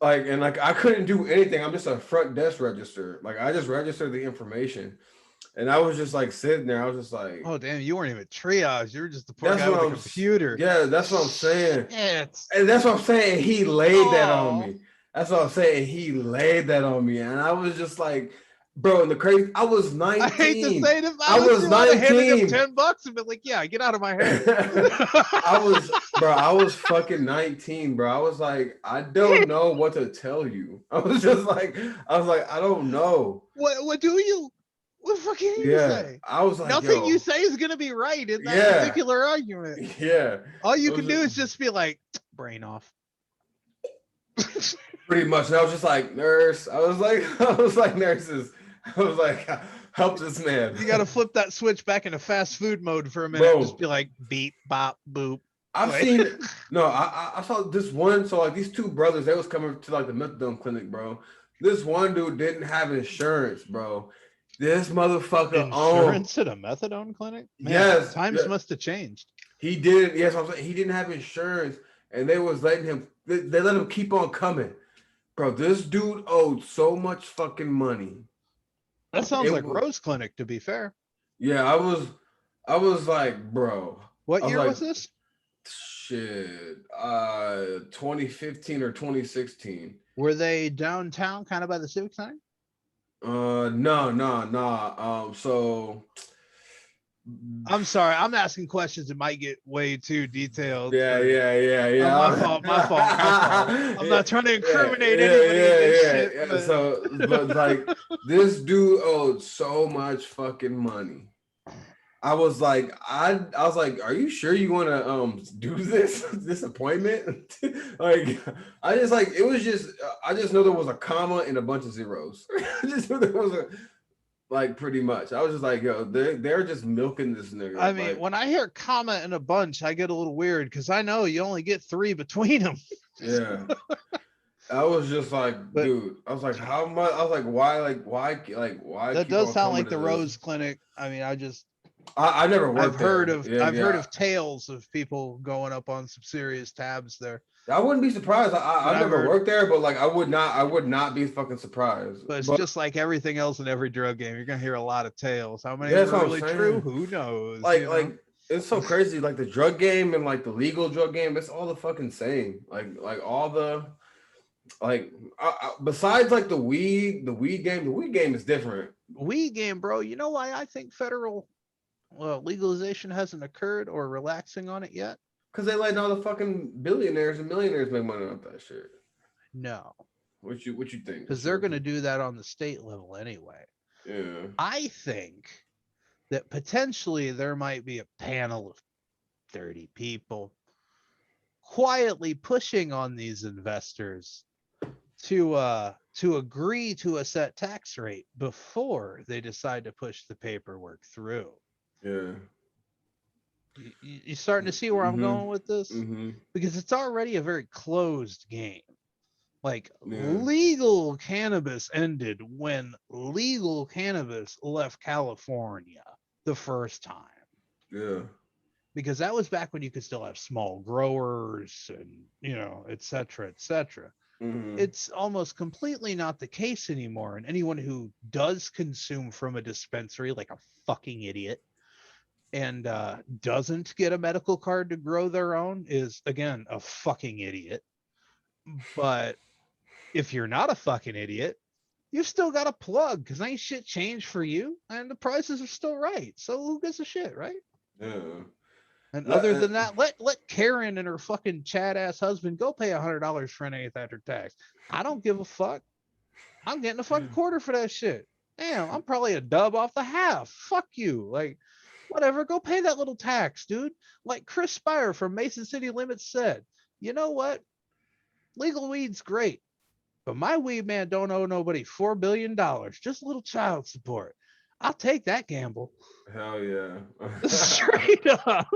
like and like I couldn't do anything. I'm just a front desk register. Like I just registered the information. And I was just like sitting there. I was just like, Oh damn, you weren't even triage. You were just the poor that's guy what with a I'm computer. yeah, that's what I'm saying. Shit. And that's what I'm saying. He laid that on Oh, me. That's what I'm saying. He laid that on me. And I was just like, bro, and the crazy, I was I hate to 19. say it. If I I was was you, I'd have handed him 19. $10 and been like, yeah, get out of my hair. I was fucking 19, bro. I was like, I don't know what to tell you. I was just like, I don't know. What do you? What the fuck can you Yeah. say? I was like, Nothing you yo, say is gonna be right in that yeah. particular argument. Yeah. All It you was can do is just be like, brain off. pretty much. And I was just like, nurse. I was like, nurses. I was like, help this man. You got to flip that switch back into fast food mode for a minute. Bro, Just be like, beep, bop, boop. I've Like, seen no, I saw this one. So like these two brothers, they was coming to like the methadone clinic, bro. This one dude didn't have insurance, bro. This motherfucker owned. insurance at a methadone clinic? Man, Yes, times must have changed. he did. Yes, I'm saying he didn't have insurance, and they was letting him. They let him keep on coming, bro. This dude owed so much fucking money. That sounds It like was Rose Clinic, to be fair. yeah. I was like, bro. What I was year like, was this? shit. 2015 or 2016. Were they downtown, kind of by the Civic Center? No. So I'm sorry. I'm asking questions that might get way too detailed. yeah. My fault. My fault. My fault. I'm not trying to incriminate anybody in this shit. But... So, but like, this dude owed so much fucking money. I was like, I was like, are you sure you want to do this appointment? Like, I just like it was just I just know there was a comma and a bunch of zeros. I just knew there was a Like pretty much. I was just like, yo, they're just milking this I nigga. mean, Like, when I hear comma and a bunch, I get a little weird because I know you only get 3 between them. yeah. I was just like, But dude, I was like, how much? I was like, why that keep does on sound coming like to the this? Rose Clinic. I mean, I never I've worked heard there. of Yeah, I've heard yeah. of tales of people going up on some serious tabs there. I wouldn't be surprised. But I've I've never heard, worked there, but like I would not be fucking surprised. but it's But just like everything else in every drug game. You're gonna hear a lot of tales. How many yeah, of them that's are what I'm really true? saying. Who knows? Like it's so crazy. Like the drug game and like the legal drug game, it's all the fucking same. Like all the like besides like the weed game is different Weed game, bro. You know why I think federal legalization hasn't occurred or relaxing on it yet? because they letting all the fucking billionaires and millionaires make money off that shit. No, What you think? because What's they're your going to opinion? do that on the state level anyway. Yeah. I think that potentially there might be a panel of 30 people quietly pushing on these investors to agree to a set tax rate before they decide to push the paperwork through. Yeah. You starting to see where I'm Mm-hmm. going with this? Mm-hmm. Because it's already a very closed game. Like Yeah. legal cannabis ended when legal cannabis left California the first time. Yeah. Because that was back when you could still have small growers and, et cetera, et cetera. Mm-hmm. It's almost completely not the case anymore. And anyone who does consume from a dispensary, like a fucking idiot, and doesn't get a medical card to grow their own is, again, a fucking idiot. But if you're not a fucking idiot, you've still got a plug because ain't shit changed for you and the prices are still right. So who gives a shit, right? Yeah. And other That, than that, let Karen and her fucking Chad ass husband go pay $100 for an eighth after tax. I don't give a fuck. I'm getting a fucking quarter for that shit. Damn, I'm probably a dub off the half. Fuck you. Like, whatever. Go pay that little tax, dude. Like Chris Spire from Mason City Limits said, you know what? Legal weed's great, but my weed man don't owe nobody $4 billion. Just a little child support. I'll take that gamble. hell yeah. Straight up.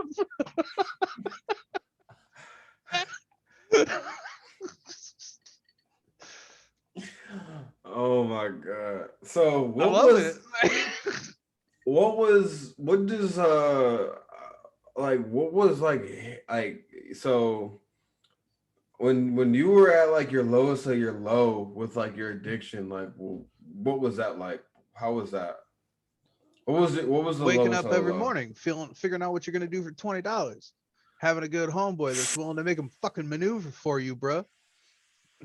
Oh my god. So I love it. what does like what was like so when you were at like your lowest of your low with like your addiction, like what was that like? How was that? What was the Waking lowest of up the every low? morning, figuring out what you're gonna do for $20. Having a good homeboy that's willing to make him fucking maneuver for you, bro.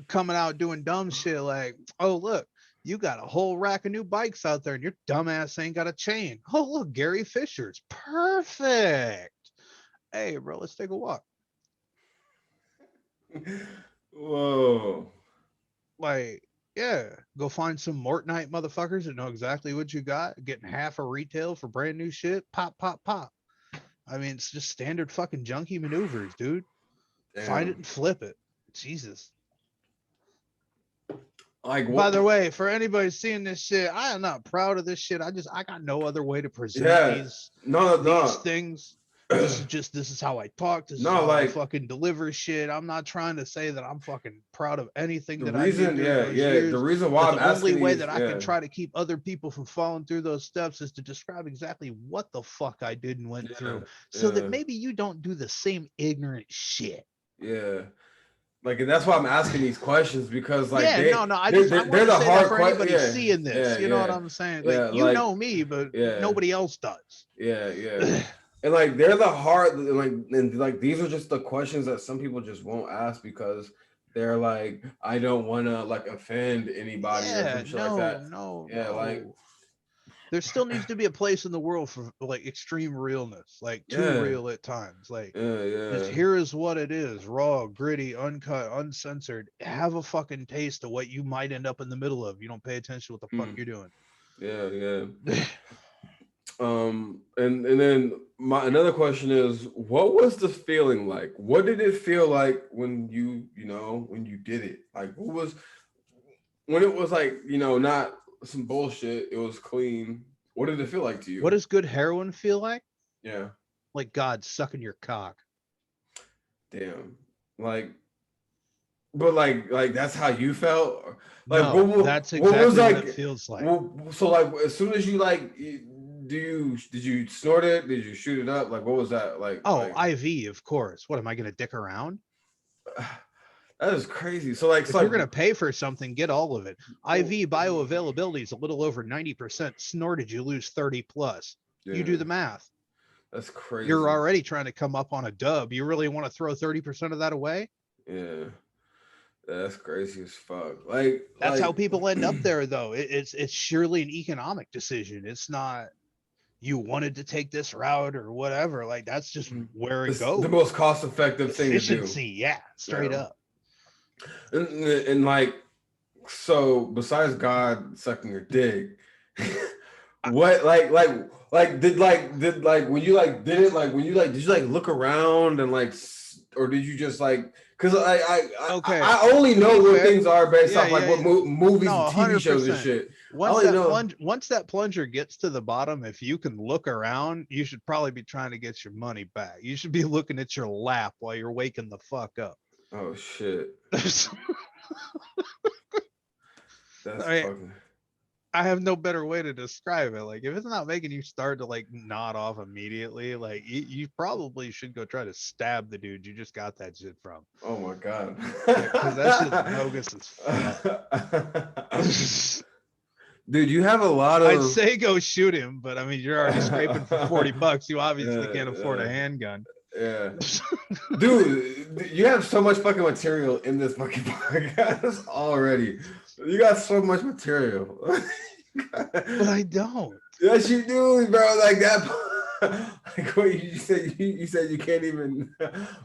Coming out doing dumb shit like, oh look, you got a whole rack of new bikes out there and your dumbass ain't got a chain. Oh look, Gary Fisher's perfect. Hey bro, let's take a walk. Whoa. Like, yeah, go find some Mortonite motherfuckers that know exactly what you got, getting half a retail for brand new shit. Pop, pop, pop. I mean, it's just standard fucking junkie maneuvers, dude. Find it Damn. and flip it. Jesus. Like By what? the way, for anybody seeing this shit, I am not proud of this shit. I got no other way to present Yeah. No, these no. things. This is how I talk. This is No, how I like fucking deliver shit. I'm not trying to say that I'm fucking proud of anything the that I did reason, during yeah, those yeah. The years. reason why But I'm the only asking way these, that I can yeah, try to keep other people from falling through those steps is to describe exactly what the fuck I did and went yeah, through so that yeah, maybe you don't do the same ignorant shit. yeah. Like, and that's why I'm asking these questions because, like, Yeah, no, no. I they're wanted to the say that hard for question. anybody Yeah, seeing this. yeah, You know what yeah, I'm saying? Like, yeah. you Like, know me, but yeah, nobody else does. yeah, yeah. And like, they're the hard, and like, these are just the questions that some people just won't ask because they're like, I don't want to like offend anybody or Yeah, some shit like no, that. no, Yeah, like, no. There still needs to be a place in the world for like extreme realness, like too yeah, real at times. Like, yeah, just yeah. here is what it is: raw, gritty, uncut, uncensored. Have a fucking taste of what you might end up in the middle of. You don't pay attention to what the fuck Mm, you're doing. yeah, yeah. And then my another question is, what was the feeling like? What did it feel like when when you did it? Like, what was when it was like, not. some bullshit. It was clean. What did it feel like to What you? does good heroin feel like? Yeah. Like God sucking your cock. Damn. Like, but like that's how you felt. Like, No, that's what was exactly what it like? feels like. So like, as soon as you like, did you snort it? Did you shoot it up? Like, what was that like? Oh, Like, IV, of course. What am I gonna dick around? that is crazy. So like, If you're gonna pay for something, get all of it. IV bioavailability is a little over 90%. Snorted, you lose 30 plus. You do yeah, the math. that's You're crazy. already trying to come up on a dub. You really want to throw 30% of that away? Yeah, that's crazy as fuck. That's how Like, people end up there, though. It's surely an economic decision. It's not you wanted to take this route or whatever. Like that's just where it it's the goes. most cost effective thing to do. Efficiency, yeah, straight Yeah, up. and like, so besides God sucking your dick, what did like when you like did it like when you like did you like look around and like or did you just like because Okay, I only to be know where fair, things are based yeah, off like yeah, what yeah. movies No, and TV shows and 100%. shit. I only know. Once that plunger gets to the bottom, if you can look around, you should probably be trying to get your money back. You should be looking at your lap while you're waking the fuck up. Oh shit, that's I fucking. I have no better way to describe it. Like if it's not making you start to like nod off immediately, like you probably should go try to stab the dude you just got that shit from. Oh my god. Because that shit's bogus as fuck. Dude, you have a lot I'd of. say go shoot him, but I mean you're already scraping for 40 bucks. You obviously can't afford a Yeah, handgun. yeah. Dude, you have so much fucking material in this fucking podcast already. You got so much material. But I don't. Yes, you do, bro. Like that. Like what you said, you said you can't even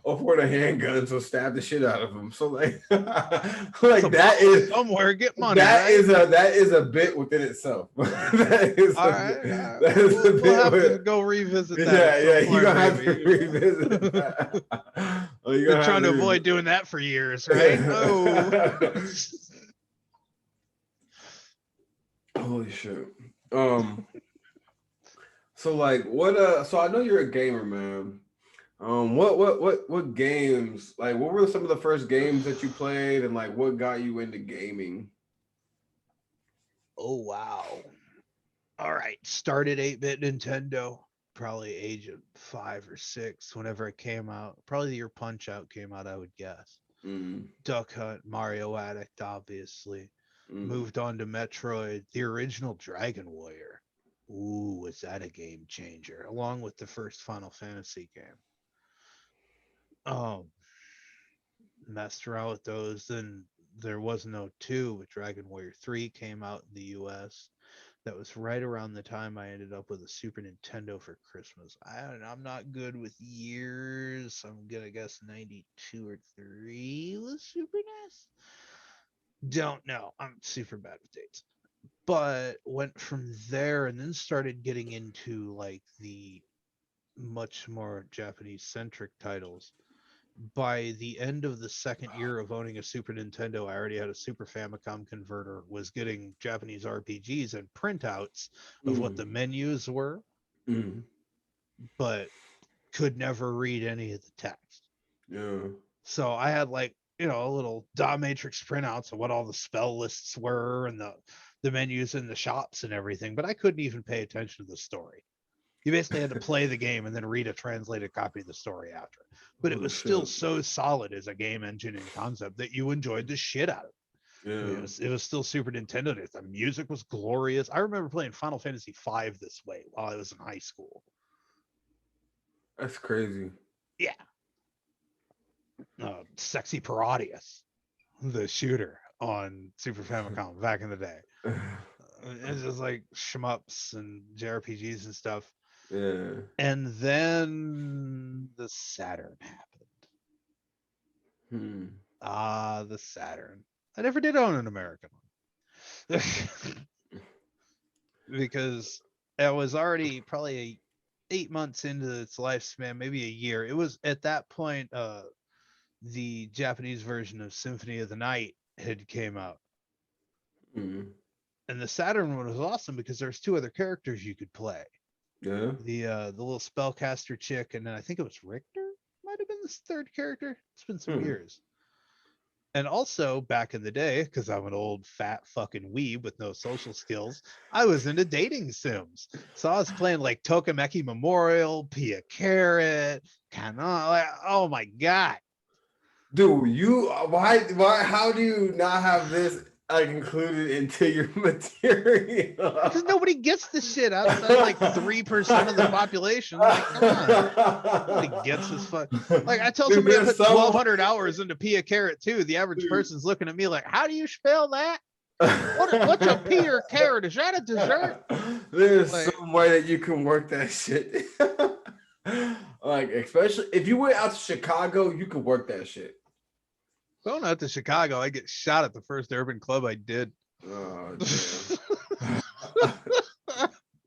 afford a handgun, so stab the shit out of him. So like, It's a like box somewhere. Get money, right? that is a bit within itself. That is All a right, bit. all right. That is a We'll bit. have to go revisit that at Yeah, some yeah. You're point, gonna have to maybe. revisit that. Oh, you're Been gonna have trying to to. avoid doing that for years, right? Oh. Holy shit. Um. So like, what? So I know you're a gamer, man. What games? Like, what were some of the first games that you played, and like, what got you into gaming? Oh wow. All right. Started 8-bit Nintendo, probably age of 5 or 6, whenever it came out. Probably the year Punch Out came out, I would guess. Mm, Duck Hunt, Mario Addict, obviously. mm, Moved on to Metroid, the original Dragon Warrior. Ooh, was that a game changer? Along with the first Final Fantasy game. Um, Messed around with those. Then there was no 2, but Dragon Warrior 3 came out in the US. That was right around the time I ended up with a Super Nintendo for Christmas. I don't know, I'm not good with years. I'm gonna guess 92 or 3 was Super NES. Don't know. I'm super bad with dates. But went from there and then started getting into like the much more Japanese centric titles. By the end of the second year of owning a Super Nintendo, I already had a Super Famicom converter, was getting Japanese RPGs and printouts of what mm, the menus were, mm. but could never read any of the text. Yeah. So I had like, a little dot matrix printouts of what all the spell lists were and the menus in the shops and everything, but I couldn't even pay attention to the story. You basically had to play the game and then read a translated copy of the story after. But it Holy was still shit. so solid as a game engine and concept that you enjoyed the shit out of it. I mean, Yeah. it was still Super Nintendo. The music was glorious. I remember playing Final Fantasy V this way while I was in high school. That's crazy. Yeah, Sexy Parodius, the shooter on Super Famicom back in the day. It's just like shmups and JRPGs and stuff. Yeah. And then the Saturn happened. Hmm. Ah, the Saturn. I never did own an American one because I was already probably 8 months into its lifespan, maybe a year. It was at that point the Japanese version of Symphony of the Night had came out. Mm. And the Saturn one was awesome because there's two other characters you could play. Yeah. The little spellcaster chick, and then I think it was Richter, might have been the third character. It's been some Hmm. years. And also back in the day, because I'm an old fat fucking weeb with no social skills, I was into dating sims. So I was playing like Tokimeki Memorial, Pia Carrot, Canon. Like, oh my god. Dude, how do you not have this like included into your Because material? nobody gets the shit outside like 3% of the population. Like, come on. Nobody gets this fuck. Like, I tell Dude, somebody I there's put some 1,200 hours into Pia Carrot too. The average dude. person's looking at me like, how do you spell that? What's a Pia Carrot? Is that a dessert? There's Like, some way that you can work that shit. Like, especially if you went out to Chicago, you could work that shit. going out to Chicago, I get shot at the first urban club I did. Oh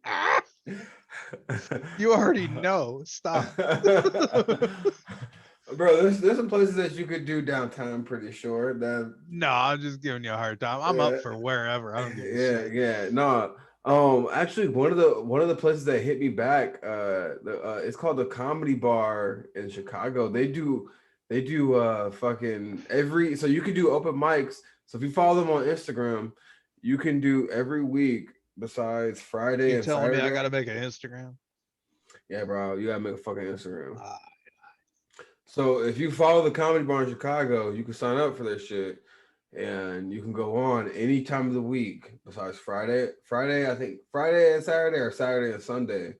damn. You already know. Stop. Bro, there's some places that you could do downtown, I'm pretty sure. That No, I'm just giving you a hard time. I'm up for wherever. I don't give a shit. yeah. No. Actually one of the places that hit me back, it's called the Comedy Bar in Chicago. They do fucking every so you can do open mics. So if you follow them on Instagram, you can do every week besides Friday You and telling me I Saturday. got to make an Instagram? Yeah, bro, you gotta make a fucking Instagram. Uh, So if you follow the Comedy Bar in Chicago, you can sign up for this shit, and you can go on any time of the week besides Friday. Friday, I think Friday and Saturday, or Saturday and Sunday,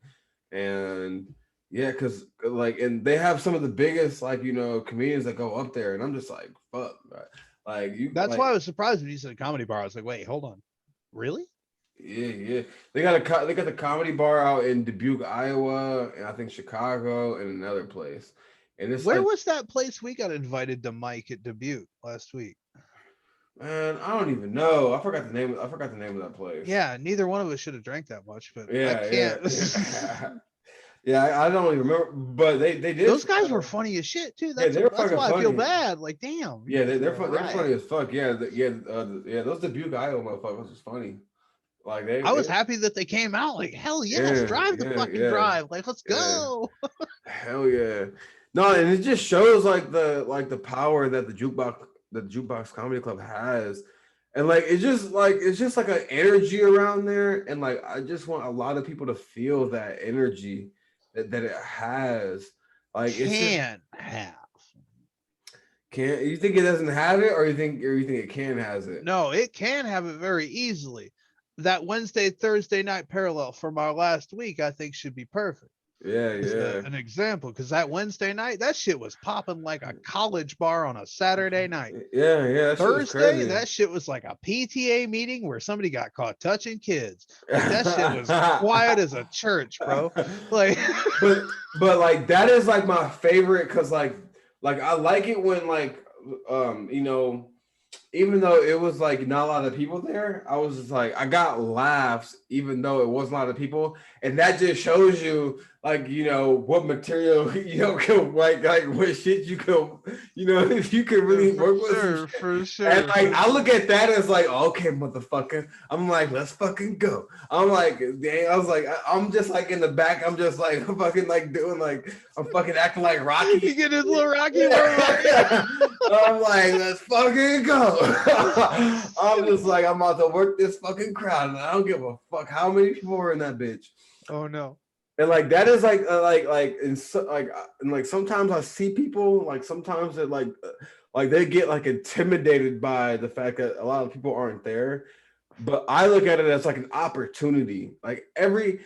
and yeah, because like, and they have some of the biggest comedians that go up there, and I'm just like, fuck, bro. Like you that's like why I was surprised when you said comedy bar. I was like, wait, hold on. Really? yeah. They got the Comedy Bar out in Dubuque, Iowa, and I think Chicago and another place, and it's Where like. was that place we got invited to Mike at Dubuque last week? Man, I don't even know. I forgot the name of that place. Yeah, neither one of us should have drank that much, but I Yeah, yeah, can't. yeah. Yeah, I don't even remember, but they did. Those guys were funny as shit too. Yeah, they're That's fucking why I feel funny. bad. Like, damn, you Yeah, guys were all they're funny right. as fuck. Yeah, yeah. Those Dubuque, Iowa motherfuckers was funny. Like I they was happy that they came out. Like, hell yes, yeah, drive the yeah, fucking yeah, drive. Like, let's yeah. go. Hell yeah. No, and it just shows like the power that the jukebox comedy club has. And like it's just like an energy around there. And like I just want a lot of people to feel that energy that it has. Like it's just Can have. can't you think it doesn't have it, or you think it can has it? No, it can have it very easily. That Wednesday, Thursday night parallel from our last week, I think should be perfect. Yeah, As yeah. an example, because that Wednesday night, that shit was popping like a college bar on a Saturday night. Yeah, that shit was Thursday, crazy. that shit was like a PTA meeting where somebody got caught touching kids. Like that shit was quiet as a church, bro. Like but like that is like my favorite because like I like it when like you know, even though it was like not a lot of people there, I was just like I got laughs even though it wasn't a lot of people, and that just shows you like what material can like what shit you can if you can really for work with some sure, shit. for And sure, like for I sure. look at that as like okay motherfucker, I'm like let's fucking go. I'm like dang, I was like I'm just like in the back, I'm just like fucking like doing like I'm fucking acting like Rocky. You get his little Rocky Horror. Yeah. I'm like, let's fucking go. I'm just like, I'm about to work this fucking crowd, and I don't give a fuck how many people were in that bitch. Oh no. And like that is and like sometimes I see people like sometimes that like they get like intimidated by the fact that a lot of people aren't there. But I look at it as like an opportunity. Like every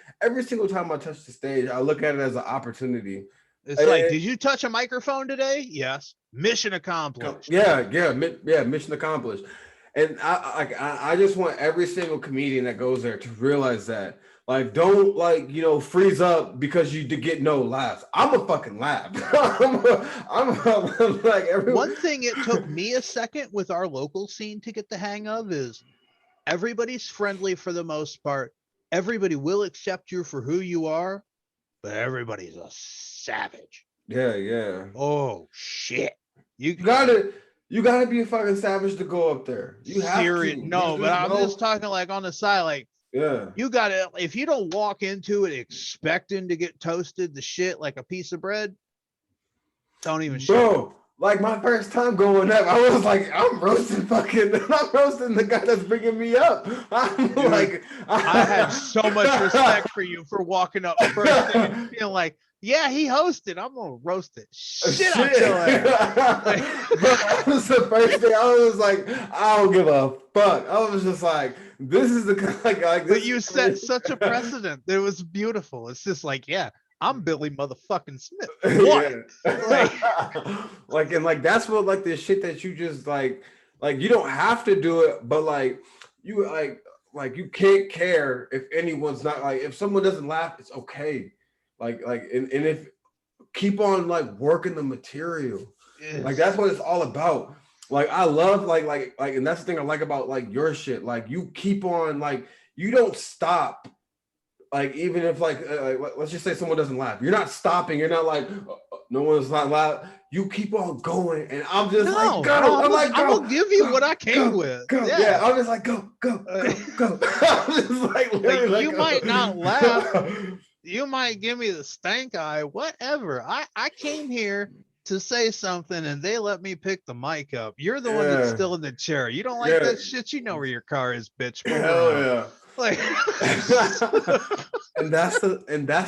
single time I touch the stage, I look at it as an opportunity. It's like, did you touch a microphone today? Yes. Mission accomplished. Yeah, mission accomplished. And I just want every single comedian that goes there to realize that. Like, don't freeze up because you did get no laughs. I'm a fucking laugh. I'm like everyone. One thing it took me a second with our local scene to get the hang of is everybody's friendly for the most part. Everybody will accept you for who you are, but everybody's a savage. Yeah. Oh shit. You gotta You gotta be a fucking savage to go up there. You have to. Serious. No, but There's I'm just no. talking like on the side, like Yeah, you gotta, if you don't walk into it expecting to get toasted to shit like a piece of bread, don't even show up. bro. Like my first time going up, I was like, I'm roasting fucking. I'm roasting the guy that's bringing me up. I'm Dude, like, I had so much respect for you for walking up first thing and feeling like, yeah, he hosted. I'm gonna roast it shit out shit. your ass. Like, Bro, that was the first thing. I was like, I don't give a fuck. I was just like, this is the like but this. you set such a precedent that it was beautiful. It's just like, yeah, I'm Billy motherfucking Smith. What? Yeah. Like, Like and like that's what like the shit that you just like you don't have to do it, but you like you can't care if anyone's not like if someone doesn't laugh, it's okay. Like and if keep on like working the material. Like that's yes. what it's all about. Like I love like and that's the thing I like about like your shit. Like you keep on like you don't stop like even if like let's just say someone doesn't laugh, you're not stopping. You're not like no one's not loud. You keep on going, and I'm just like No, no, go. I'm like I'm go, gonna give you go, what I came go, with. go. Yeah, Yeah. I'm just like go, go, Uh, go, go. I'm just like like literally like you might not laugh, go. you might give me the stank eye, whatever. I came here to say something and they let me pick the mic up. You're the one that's Yeah, still in the chair. You don't like yeah, that shit? You know where your car is, bitch. Move hell around. yeah. Like And that's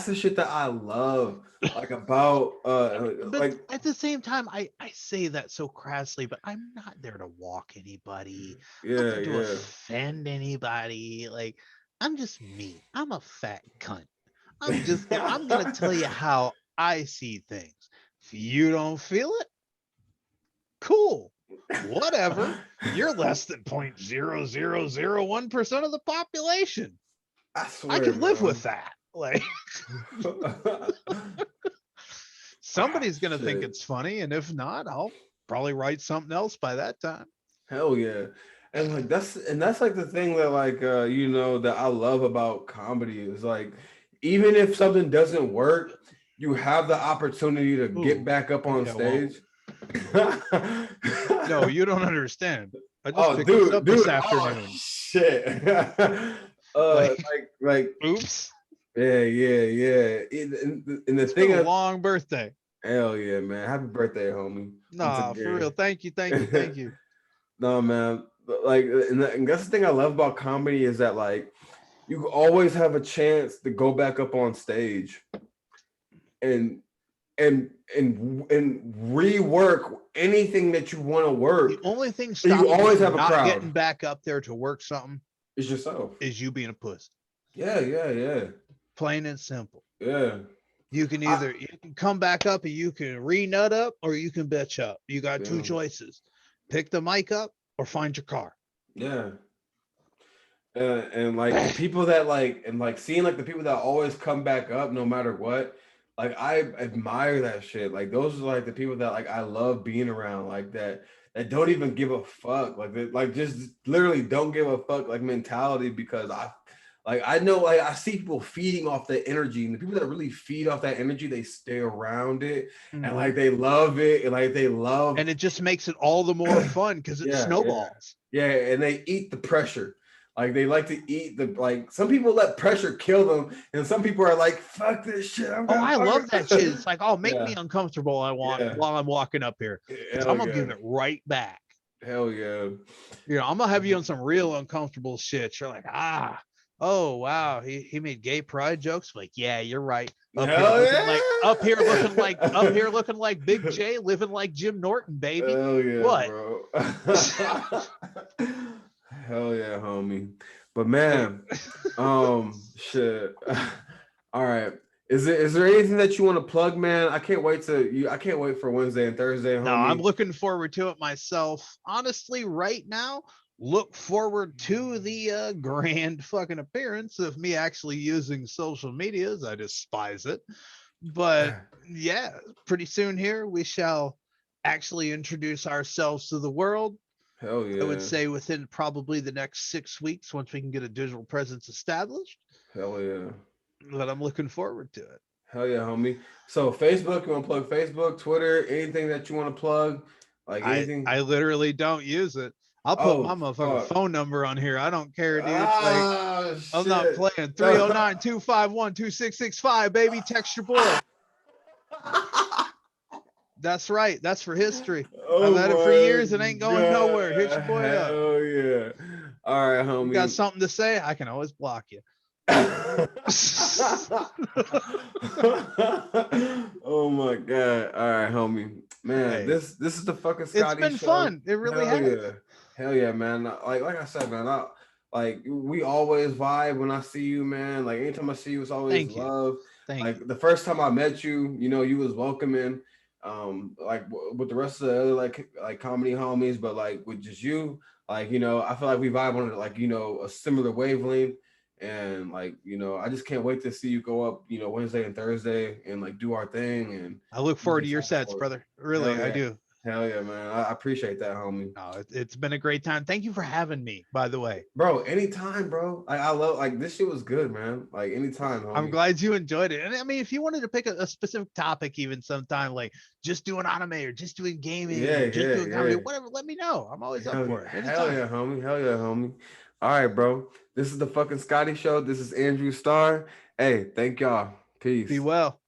the shit that I love like about but like at the same time, I say that so crassly, but I'm not there to walk anybody. I'm not yeah, there to yeah. offend anybody. Like I'm just me. I'm a fat cunt. I'm gonna tell you how I see things. If you don't feel it, cool. Whatever. You're less than 0.0001% of the population. I I swear, can live man. with that. Like Ah, somebody's gonna think shit. it's funny, and if not, I'll probably write something else by that time. Hell yeah. And that's like the thing that like that I love about comedy is like even if something doesn't work, you have the opportunity to get Ooh, back up on yeah, well, stage. no, you don't understand. I just Oh, picked this up this oh afternoon. shit. Like, Like oops, yeah, yeah, yeah. And the it's been thing a of long birthday. hell yeah, man. Happy birthday, homie. Once Nah, for real. again. Thank you, thank you, thank you. No, man. But like, and that's the thing I love about comedy is that like you always have a chance to go back up on stage and and rework anything that you want to The work. only thing And you stopping you always from have a not crowd. getting back up there to work something It's yourself. is you being a puss. Yeah, yeah, yeah, Plain and simple. yeah. You can I, either you can come back up and you can re-nut up or you can bitch up. You got two yeah, choices. Pick the mic up or find your car. yeah. And like the people that like and like seeing like the people that always come back up no matter what, like I admire that shit. Like those are like the people that like I love being around, like that don't even give a fuck, like like just literally don't give a fuck like mentality because I know like I see people feeding off that energy and the people that really feed off that energy they stay around it and Mhm. like they love it and like they love And it just makes it all the more fun because it yeah, yeah, snowballs. yeah, and they eat the pressure. Like they like to eat the like. Some people let pressure kill them, and some people are like, "Fuck this shit, I'm Oh, gonna I love that shit. fucking." It's like, oh, make me Yeah, uncomfortable. I want yeah, while I'm walking up here because I'm hell gonna yeah, give it right back. hell yeah, I'm gonna have you on some real uncomfortable shit. You're like, oh wow, he made gay pride jokes. Like, yeah, you're right. hell Up yeah, here looking like Big J, living like Jim Norton, baby. hell yeah, What? bro. Hell yeah, homie. But Like, man, shit. All right. Is there anything that you want to plug, man? I can't wait for Wednesday and Thursday, no, I'm homie. looking forward to it myself. Honestly, right now, look forward to the grand fucking appearance of me actually using social medias. I despise it. But yeah, pretty soon here we shall actually introduce ourselves to the world. Hell I would yeah. say within probably the next 6 weeks once we can get a digital presence established. Hell yeah. But I'm looking forward to it. Hell yeah, homie. So Facebook, you want to plug Facebook, Twitter, anything that you want to plug? Like I anything? I literally don't use it. I'll put my Oh motherfucking fuck. phone number on here. I don't care, dude. Like, Ah I'm not shit. playing. 309-251-2665, baby. Text your boy. That's right. That's for history. I've Oh had it for years. It ain't my going nowhere. Hit god. your boy up. Hell yeah. All right, You got homie. something to say? I can always block you. Oh my god. All right, homie. Man, Hey, this is the fucking it's Scotty been show. fun. It really Hell has. yeah. Hell yeah, man. Like I said, man, like we always vibe when I see you, man. Like anytime I see you, it's always Thank you. love. Thank you. Like the first time I met you, you was welcoming. Like with the rest of the other like comedy homies, but like with just you, like I feel like we vibe on it like a similar wavelength. And like I just can't wait to see you go up Wednesday and Thursday and like do our thing and I look be forward to your excited sets, for it. brother. Hell Really, I yeah. do. Hell yeah, man. I appreciate that, homie. No, it's been a great time. Thank you for having me, by the way. Bro, anytime, bro. I love like this shit was good, man. Like anytime, I'm homie. glad you enjoyed it. And I mean, if you wanted to pick a specific topic, even sometime, like just doing anime or just doing gaming Yeah, or just yeah, doing comedy, yeah. whatever, let me know. I'm always up Hell for yeah. it Hell anytime. yeah, homie. Hell yeah, homie. All right, bro. This is the fucking Scotty Show. This is Andrew Starr. Hey, thank y'all. Be Peace. well.